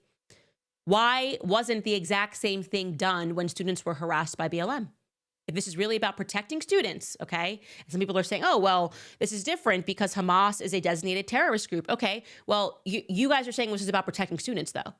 Why wasn't the exact same thing done when students were harassed by BLM? If this is really about protecting students, okay? And some people are saying, oh, well, this is different because Hamas is a designated terrorist group. Okay, well, you guys are saying this is about protecting students, though.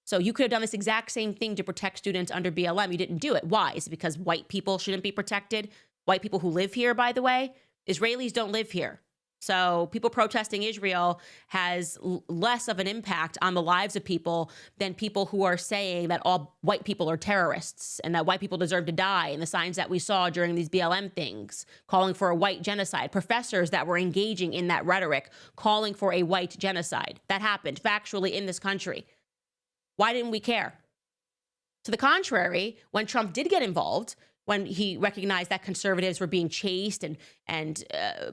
So you could have done this exact same thing to protect students under BLM. You didn't do it. Why? Is it because white people shouldn't be protected? White people who live here, by the way? Israelis don't live here. So people protesting Israel has less of an impact on the lives of people than people who are saying that all white people are terrorists and that white people deserve to die, and the signs that we saw during these BLM things, calling for a white genocide, professors that were engaging in that rhetoric, calling for a white genocide. That happened factually in this country. Why didn't we care? To the contrary, when Trump did get involved, when he recognized that conservatives were being chased and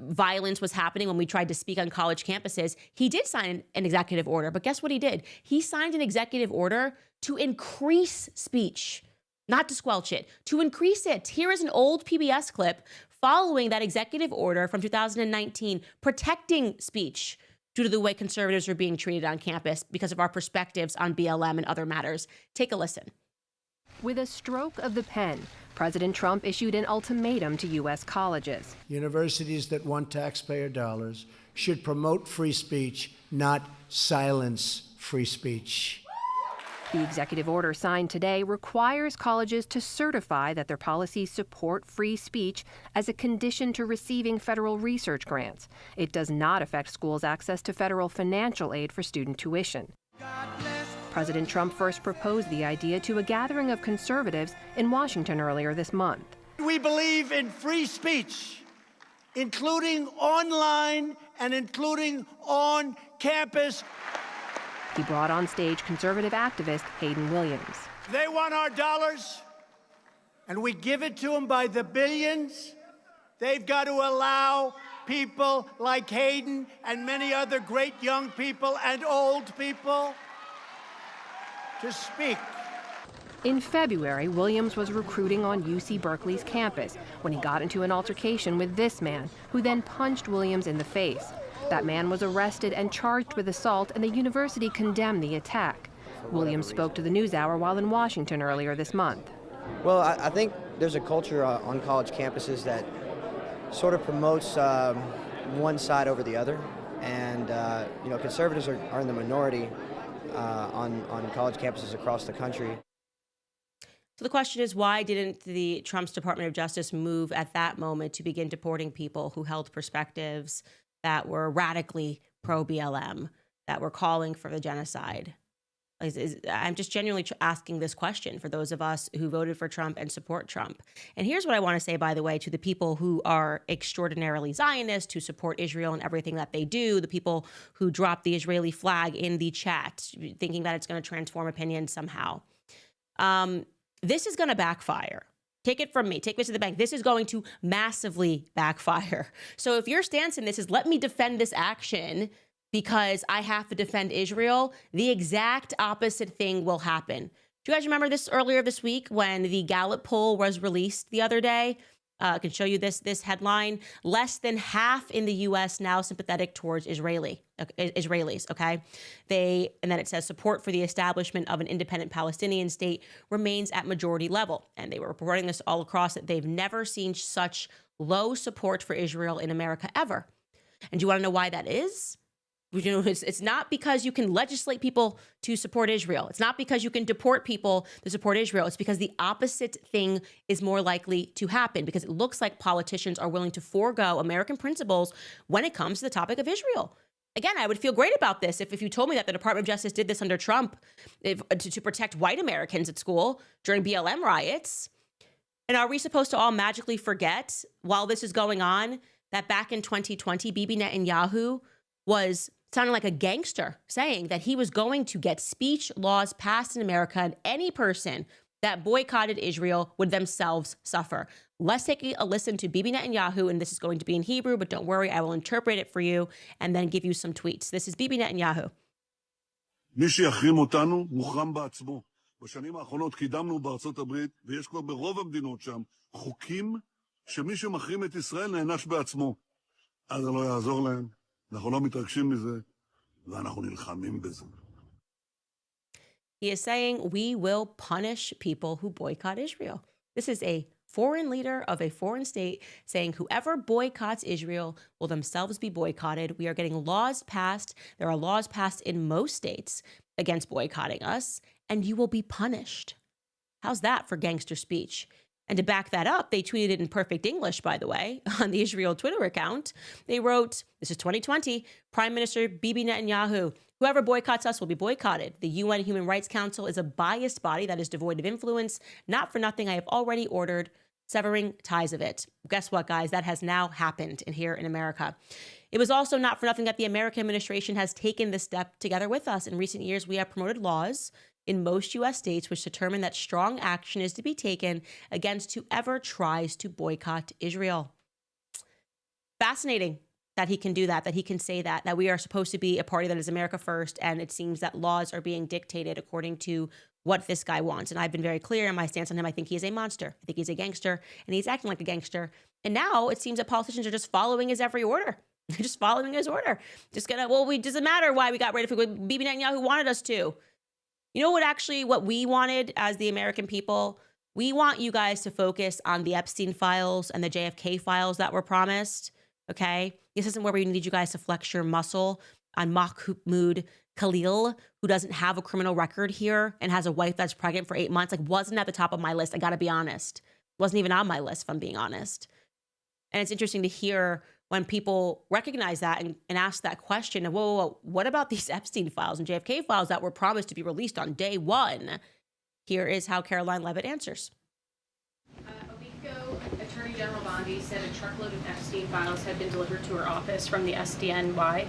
violence was happening when we tried to speak on college campuses, he did sign an executive order. But guess what he did? He signed an executive order to increase speech, not to squelch it, to increase it. Here is an old PBS clip following that executive order from 2019, protecting speech due to the way conservatives are being treated on campus because of our perspectives on BLM and other matters. Take a listen. With a stroke of the pen, President Trump issued an ultimatum to U.S. colleges. Universities that want taxpayer dollars should promote free speech, not silence free speech. The executive order signed today requires colleges to certify that their policies support free speech as a condition to receiving federal research grants. It does not affect schools' access to federal financial aid for student tuition. President Trump first proposed the idea to a gathering of conservatives in Washington earlier this month. We believe in free speech, including online and including on campus. He brought on stage conservative activist Hayden Williams. They want our dollars, and we give it to them by the billions. They've got to allow people like Hayden and many other great young people and old people to speak. In February, Williams was recruiting on UC Berkeley's campus when he got into an altercation with this man, who then punched Williams in the face. That man was arrested and charged with assault, and the university condemned the attack. Williams spoke to the NewsHour while in Washington earlier this month. Well, I think there's a culture on college campuses that sort of promotes one side over the other. And, conservatives are in the minority on college campuses across the country. So the question is, why didn't the Trump's Department of Justice move at that moment to begin deporting people who held perspectives that were radically pro-BLM, that were calling for the genocide? I'm just genuinely asking this question for those of us who voted for Trump and support Trump. And here's what I want to say, by the way, to the people who are extraordinarily Zionist, who support Israel and everything that they do, the people who drop the Israeli flag in the chat, thinking that it's going to transform opinion somehow. This is going to backfire. Take it from me. Take this to the bank. This is going to massively backfire. So if your stance in this is, let me defend this action because I have to defend Israel, the exact opposite thing will happen. Do you guys remember this earlier this week when the Gallup poll was released the other day? I can show you this headline. Less than half in the U.S. now sympathetic towards Israelis, okay? And then it says support for the establishment of an independent Palestinian state remains at majority level. And they were reporting this all across that they've never seen such low support for Israel in America ever. And do you want to know why that is? It's not because you can legislate people to support Israel. It's not because you can deport people to support Israel. It's because the opposite thing is more likely to happen, because it looks like politicians are willing to forego American principles when it comes to the topic of Israel. Again, I would feel great about this if you told me that the Department of Justice did this under Trump to protect white Americans at school during BLM riots. And are we supposed to all magically forget, while this is going on, that back in 2020, Bibi Netanyahu was sounding like a gangster, saying that he was going to get speech laws passed in America and any person that boycotted Israel would themselves suffer. Let's take a listen to Bibi Netanyahu, and this is going to be in Hebrew, but don't worry, I will interpret it for you and then give you some tweets. This is Bibi Netanyahu. מי שיחרים אותנו מוחרם בעצמו. בשנים האחרונות קידמנו בארצות הברית, ויש כבר ברוב המדינות שם, חוקים שמי שמחרים את ישראל נענש בעצמו. אז זה לא יעזור להם. אנחנו לא מתרגשים מזה, ואנחנו נלחמים בזה. He is saying we will punish people who boycott Israel. This is a foreign leader of a foreign state saying whoever boycotts Israel will themselves be boycotted. We are getting laws passed. There are laws passed in most states against boycotting us, and you will be punished. How's that for gangster speech? And to back that up, they tweeted it in perfect English, by the way, on the Israel Twitter account. They wrote, this is 2020, Prime Minister Bibi Netanyahu, whoever boycotts us will be boycotted. The UN Human Rights Council is a biased body that is devoid of influence. Not for nothing, I have already ordered severing ties of it. Guess what, guys? That has now happened here in America. It was also not for nothing that the American administration has taken this step together with us. In recent years, we have promoted laws in most U.S. states which determine that strong action is to be taken against whoever tries to boycott Israel. Fascinating that he can do that he can say that we are supposed to be a party that is America first, and it seems that laws are being dictated according to what this guy wants. And I've been very clear in my stance on him. I think he is a monster. I think he's a gangster, and he's acting like a gangster. And now it seems that politicians are just following his every order. They're just following his order. It doesn't matter why we got rid of it. Bibi Netanyahu wanted us to. You know what we wanted as the American people? We want you guys to focus on the Epstein files and the JFK files that were promised, okay? This isn't where we need you guys to flex your muscle on Mahmoud Khalil, who doesn't have a criminal record here and has a wife that's pregnant for 8 months, like wasn't at the top of my list. I got to be honest. Wasn't even on my list, if I'm being honest. And it's interesting to hear when people recognize that and ask that question of, whoa, what about these Epstein files and JFK files that were promised to be released on day one? Here is how Caroline Levitt answers. A week ago, Attorney General Bondi said a truckload of Epstein files had been delivered to her office from the SDNY.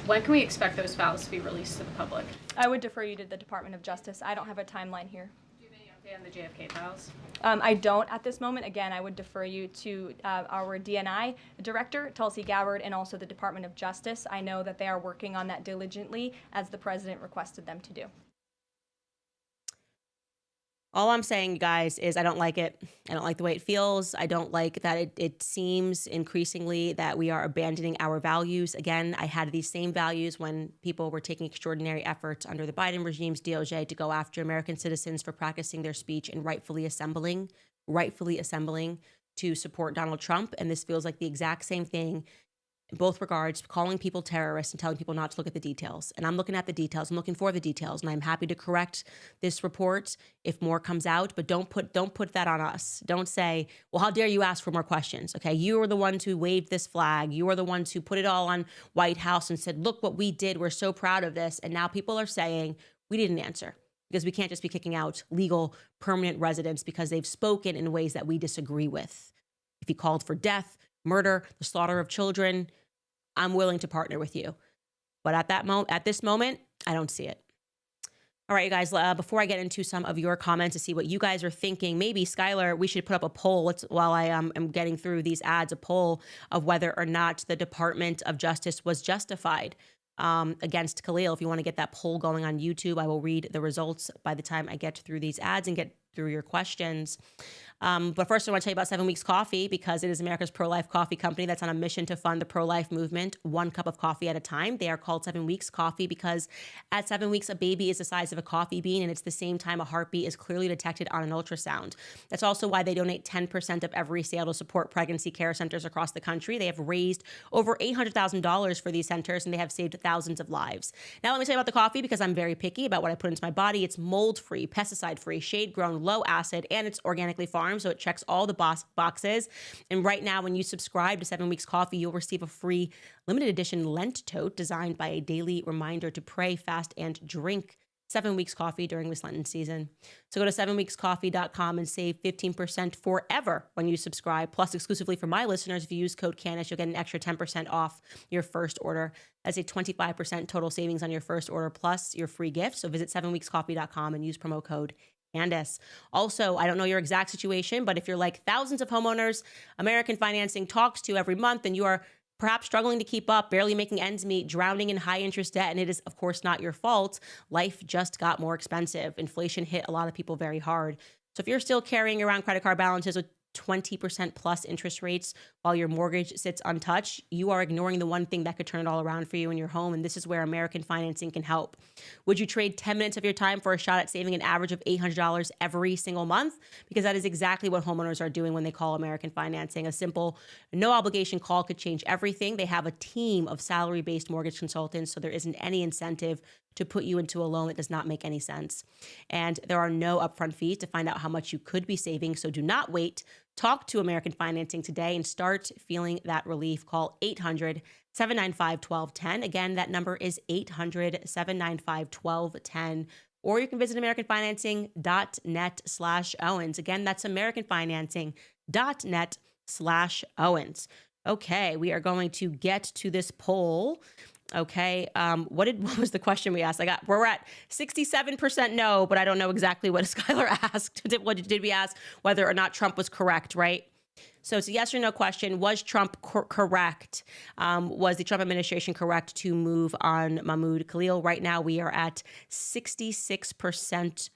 When can we expect those files to be released to the public? I would defer you to the Department of Justice. I don't have a timeline here. Do you have any update on the JFK files? I don't at this moment. Again, I would defer you to our DNI director, Tulsi Gabbard, and also the Department of Justice. I know that they are working on that diligently as the president requested them to do. All I'm saying, guys, is I don't like it. I don't like the way it feels. I don't like that it seems increasingly that we are abandoning our values. Again, I had these same values when people were taking extraordinary efforts under the Biden regime's DOJ to go after American citizens for practicing their speech and rightfully assembling to support Donald Trump. And this feels like the exact same thing in both regards, calling people terrorists and telling people not to look at the details. And I'm looking at the details. I'm looking for the details, and I'm happy to correct this report if more comes out. But don't put that on us. Don't say, well, how dare you ask for more questions? Okay, you are the ones who waved this flag. You are the ones who put it all on White House and said, look what we did. We're so proud of this. And now people are saying we didn't answer, because we can't just be kicking out legal permanent residents because they've spoken in ways that we disagree with. If he called for death, murder, the slaughter of children, I'm willing to partner with you. But at this moment, I don't see it. All right, you guys, before I get into some of your comments to see what you guys are thinking, maybe, Skylar, we should put up a poll while I am getting through these ads, a poll of whether or not the Department of Justice was justified against Khalil. If you want to get that poll going on YouTube, I will read the results by the time I get through these ads and get through your questions. But first, I want to tell you about 7 Weeks Coffee, because it is America's pro-life coffee company that's on a mission to fund the pro-life movement, one cup of coffee at a time. They are called 7 Weeks Coffee because at 7 weeks, a baby is the size of a coffee bean, and it's the same time a heartbeat is clearly detected on an ultrasound. That's also why they donate 10% of every sale to support pregnancy care centers across the country. They have raised over $800,000 for these centers, and they have saved thousands of lives. Now, let me tell you about the coffee, because I'm very picky about what I put into my body. It's mold-free, pesticide-free, shade-grown, low acid, and it's organically farmed, so it checks all the boxes. And right now, when you subscribe to 7 Weeks Coffee, you'll receive a free limited edition Lent tote designed by a daily reminder to pray, fast, and drink 7 Weeks Coffee during this Lenten season. So go to 7weekscoffee.com and save 15% forever when you subscribe. Plus, exclusively for my listeners, if you use code Candace, you'll get an extra 10% off your first order. That's a 25% total savings on your first order, plus your free gift. So visit 7weekscoffee.com and use promo code Candace. Also, I don't know your exact situation, but if you're like thousands of homeowners American Financing talks to every month, and you are perhaps struggling to keep up, barely making ends meet, drowning in high interest debt, and it is, of course, not your fault, life just got more expensive. Inflation hit a lot of people very hard. So if you're still carrying around credit card balances with 20% plus interest rates while your mortgage sits untouched, you are ignoring the one thing that could turn it all around for you in your home. And this is where American Financing can help. Would you trade 10 minutes of your time for a shot at saving an average of $800 every single month? Because that is exactly what homeowners are doing when they call American Financing. A simple, no obligation call could change everything. They have a team of salary-based mortgage consultants, so there isn't any incentive to put you into a loan that does not make any sense. And there are no upfront fees to find out how much you could be saving. So do not wait. Talk to American Financing today and start feeling that relief. Call 800-795-1210. Again, that number is 800-795-1210. Or you can visit AmericanFinancing.net/Owens. Again, that's AmericanFinancing.net/Owens. Okay, we are going to get to this poll. Okay, what was the question we asked? We're at 67% no, but I don't know exactly what Skylar asked. Did we ask whether or not Trump was correct, right? So it's a yes or no question. Was Trump correct? Was the Trump administration correct to move on Mahmoud Khalil? Right now, we are at 66%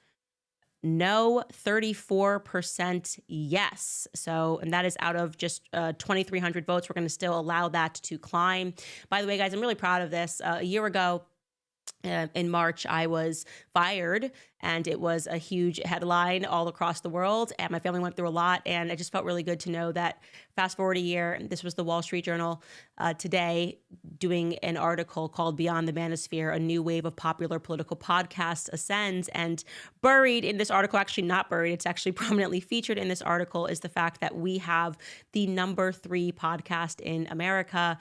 no, 34% yes. So, and that is out of just 2,300 votes. We're going to still allow that to climb. By the way, guys, I'm really proud of this. A year ago, in March, I was fired and it was a huge headline all across the world. And my family went through a lot, and it just felt really good to know that fast forward a year, this was the Wall Street Journal today doing an article called Beyond the Manosphere, a new wave of popular political podcasts ascends. And buried in this article, actually not buried, it's actually prominently featured in this article, is the fact that we have the #3 podcast in America.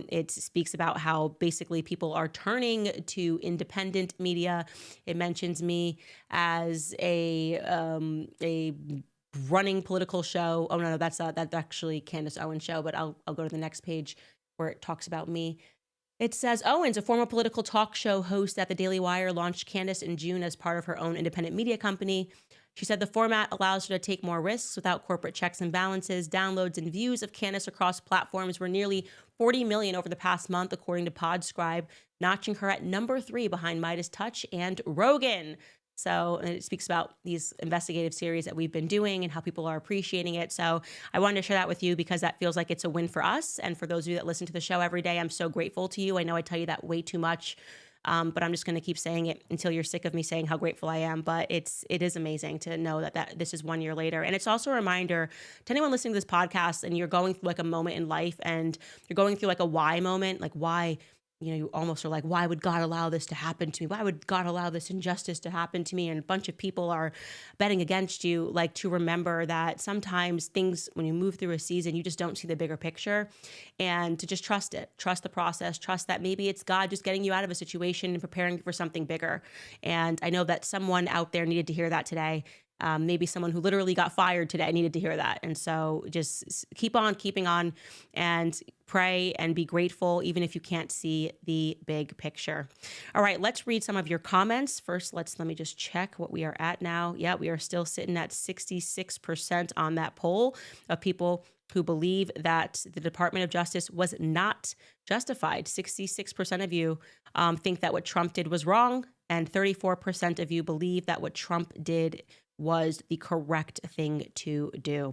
It speaks about how basically people are turning to independent media. It mentions me as a running political show. Oh no, that's actually Candace Owens' show, but I'll go to the next page where it talks about me. It says, Owens, a former political talk show host at the Daily Wire, launched Candace in June as part of her own independent media company. She said the format allows her to take more risks without corporate checks and balances. Downloads and views of Candace across platforms were nearly 40 million over the past month, according to Podscribe, notching her at #3 behind Midas Touch and Rogan. So, and it speaks about these investigative series that we've been doing and how people are appreciating it. So I wanted to share that with you because that feels like it's a win for us. And for those of you that listen to the show every day, I'm so grateful to you. I know I tell you that way too much, but I'm just going to keep saying it until you're sick of me saying how grateful I am. But it is amazing to know that this is 1 year later. And it's also a reminder to anyone listening to this podcast and you're going through like a moment in life and you're going through like a why moment, like why, you almost are like, why would God allow this to happen to me? Why would God allow this injustice to happen to me? And a bunch of people are betting against you, like to remember that sometimes things, when you move through a season, you just don't see the bigger picture, and to just trust it, trust the process, trust that maybe it's God just getting you out of a situation and preparing you for something bigger. And I know that someone out there needed to hear that today. Maybe someone who literally got fired today needed to hear that. And so just keep on keeping on and pray and be grateful, even if you can't see the big picture. All right, let's read some of your comments. First, let me just check what we are at now. Yeah, we are still sitting at 66% on that poll of people who believe that the Department of Justice was not justified. 66% of you think that what Trump did was wrong, and 34% of you believe that what Trump did was the correct thing to do.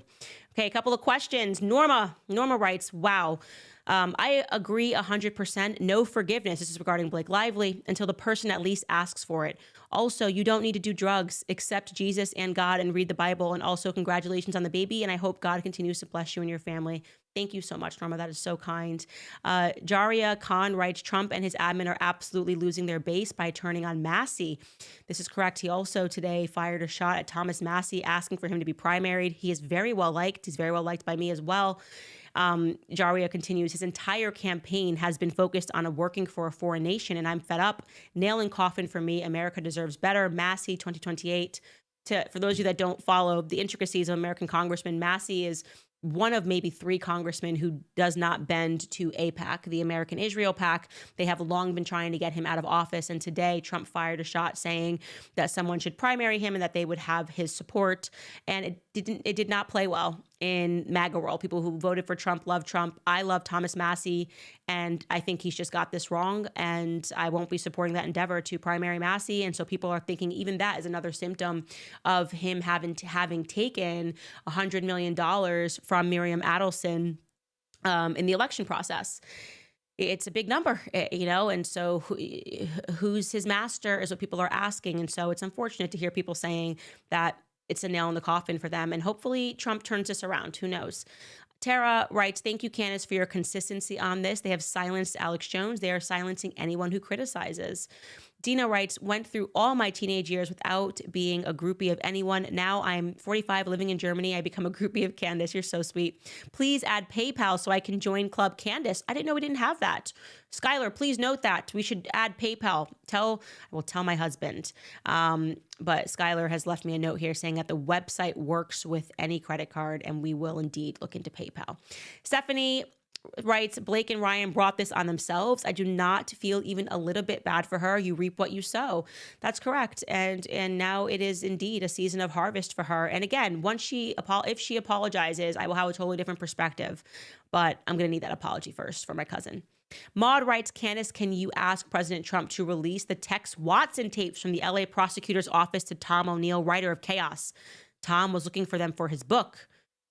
Okay, a couple of questions. Norma writes, wow, I agree 100%. No forgiveness. This is regarding Blake Lively until the person at least asks for it. Also, you don't need to do drugs. Accept Jesus and God and read the Bible. And also, congratulations on the baby. And I hope God continues to bless you and your family. Thank you so much, Norma. That is so kind. Jaria Khan writes, Trump and his admin are absolutely losing their base by turning on Massey. This is correct. He also today fired a shot at Thomas Massey, asking for him to be primaried. He is very well liked. He's very well liked by me as well. Jaria continues, his entire campaign has been focused on working for a foreign nation, and I'm fed up. Nail in coffin for me. America deserves better. Massey 2028. For those of you that don't follow the intricacies of American Congressman, Massey is one of maybe 3 congressmen who does not bend to AIPAC, the American Israel PAC. They have long been trying to get him out of office. And today Trump fired a shot saying that someone should primary him and that they would have his support. And it did not play well in MAGA world. People who voted for Trump love Trump. I love Thomas Massey, and I think he's just got this wrong, and I won't be supporting that endeavor to primary Massey. And so people are thinking even that is another symptom of him having taken $100 million from Miriam Adelson in the election process. It's a big number, and so who's his master is what people are asking. And so it's unfortunate to hear people saying that it's a nail in the coffin for them. And hopefully Trump turns this around. Who knows? Tara writes, thank you, Candace, for your consistency on this. They have silenced Alex Jones. They are silencing anyone who criticizes. Dina writes, went through all my teenage years without being a groupie of anyone. Now I'm 45, living in Germany. I become a groupie of Candace. You're so sweet. Please add PayPal so I can join Club Candace. I didn't know we didn't have that. Skylar, please note that. We should add PayPal. I will tell my husband. But Skylar has left me a note here saying that the website works with any credit card, and we will indeed look into PayPal. Stephanie writes, Blake and Ryan brought this on themselves. I do not feel even a little bit bad for her. You reap what you sow. That's correct. And now it is indeed a season of harvest for her. And again, if she apologizes, I will have a totally different perspective. But I'm going to need that apology first for my cousin. Maud writes, Candace, can you ask President Trump to release the Tex Watson tapes from the LA prosecutor's office to Tom O'Neill, writer of Chaos? Tom was looking for them for his book.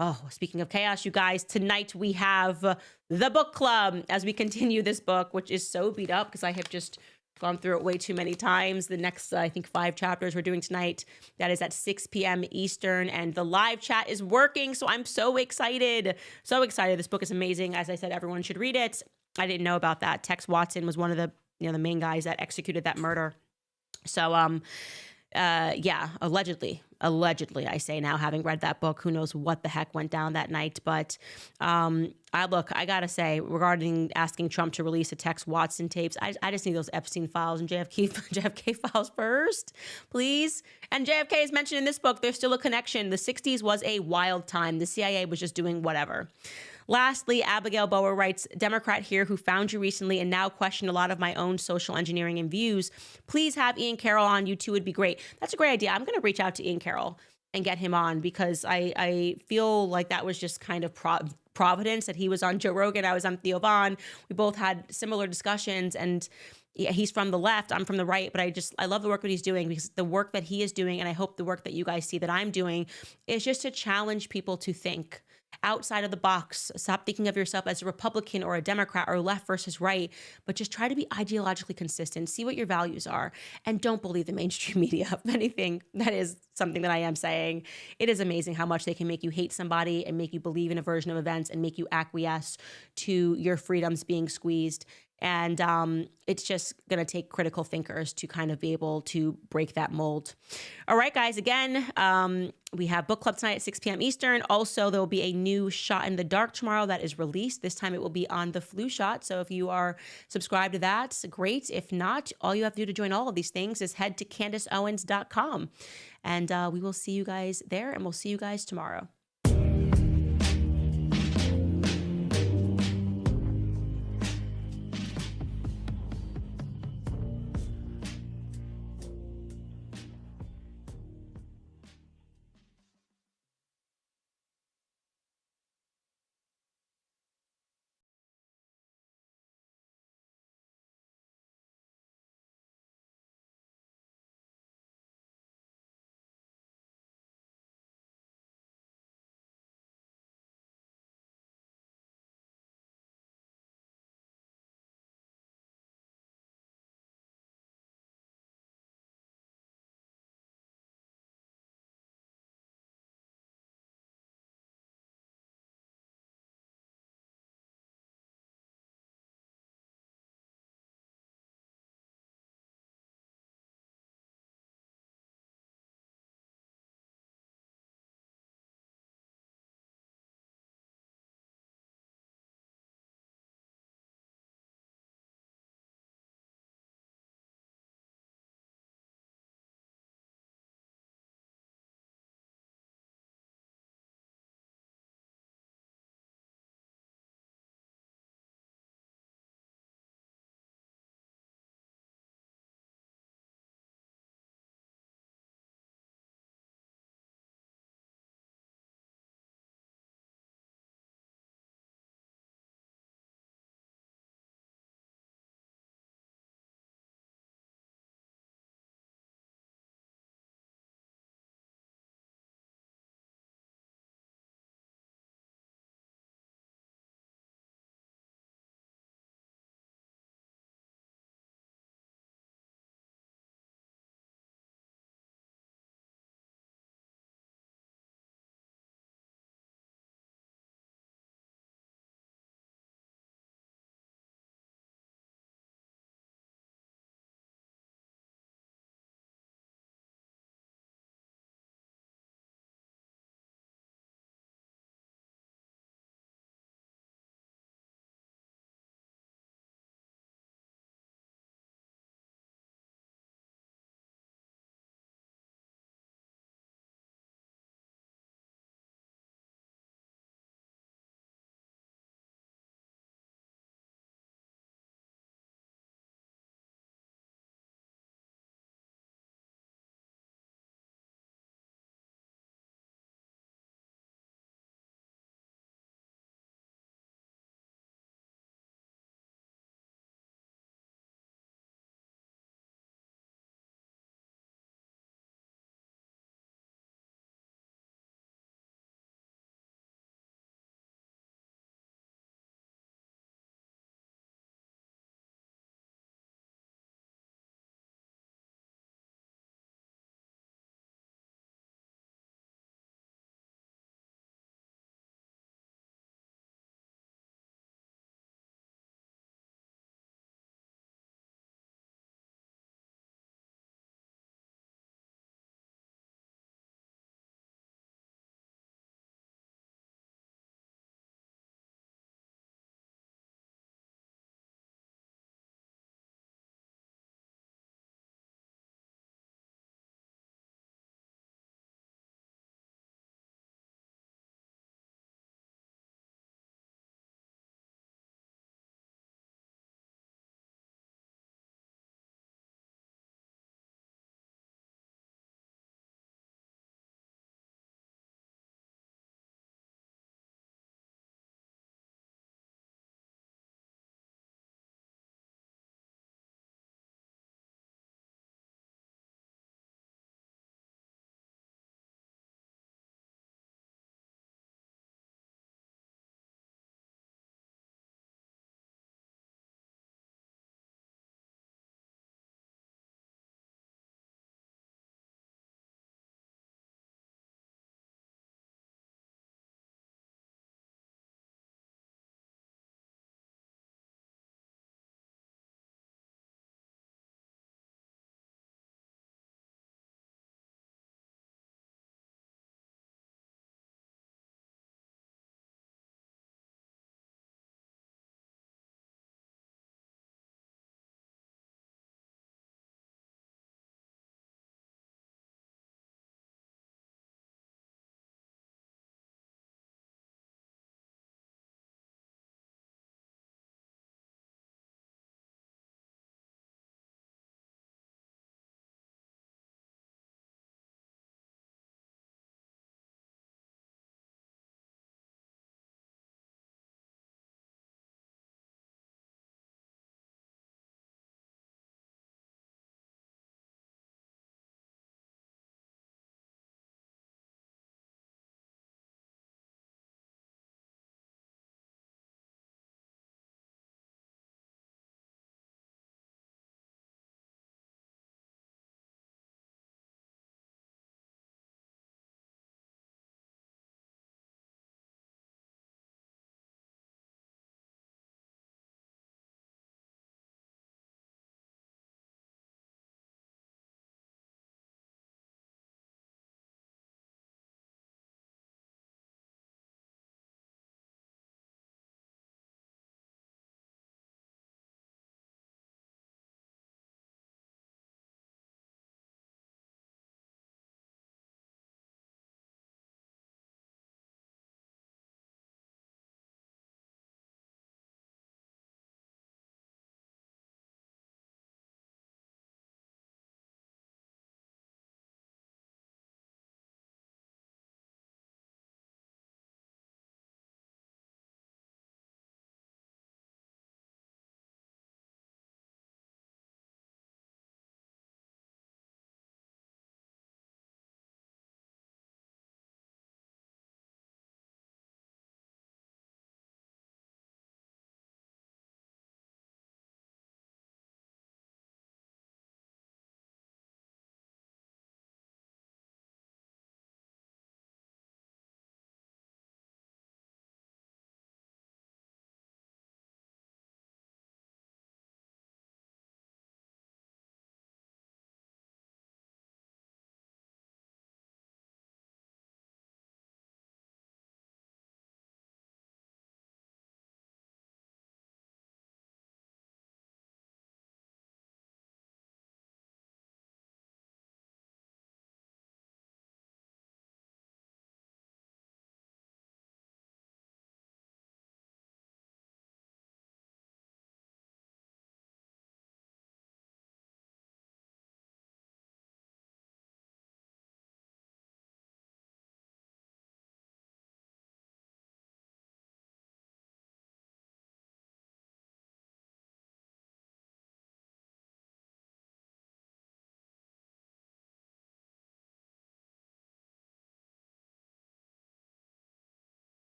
Oh, speaking of chaos, you guys, tonight we have the book club as we continue this book, which is so beat up because I have just gone through it way too many times. The next, I think, 5 chapters we're doing tonight, that is at 6 p.m. Eastern, and the live chat is working, so I'm so excited. So excited. This book is amazing. As I said, everyone should read it. I didn't know about that. Tex Watson was one of the, the main guys that executed that murder. So, yeah, allegedly, I say now, having read that book, who knows what the heck went down that night. But I gotta say, regarding asking Trump to release the Tex Watson tapes, I just need those Epstein files and JFK files first, please. And JFK is mentioned in this book. There's still a connection. The 60s was a wild time. The CIA was just doing whatever. Lastly, Abigail Bower writes, Democrat here who found you recently and now questioned a lot of my own social engineering and views. Please have Ian Carroll on. You two would be great. That's a great idea. I'm going to reach out to Ian Carroll and get him on, because I feel like that was just kind of providence that he was on Joe Rogan. I was on Theo Vaughn. We both had similar discussions, and yeah, he's from the left, I'm from the right, but I love the work that he's doing, because the work that he is doing, and I hope the work that you guys see that I'm doing, is just to challenge people to think outside of the box. Stop thinking of yourself as a Republican or a Democrat or left versus right, but just try to be ideologically consistent. See what your values are, and don't believe the mainstream media. If anything, that is something that I am saying. It is amazing how much they can make you hate somebody and make you believe in a version of events and make you acquiesce to your freedoms being squeezed. And it's just going to take critical thinkers to kind of be able to break that mold. All right, guys, again, we have book club tonight at 6 p.m. Eastern. Also, there will be a new Shot in the Dark tomorrow that is released. This time it will be on the flu shot. So if you are subscribed to that, great. If not, all you have to do to join all of these things is head to CandaceOwens.com. And we will see you guys there, and we'll see you guys tomorrow.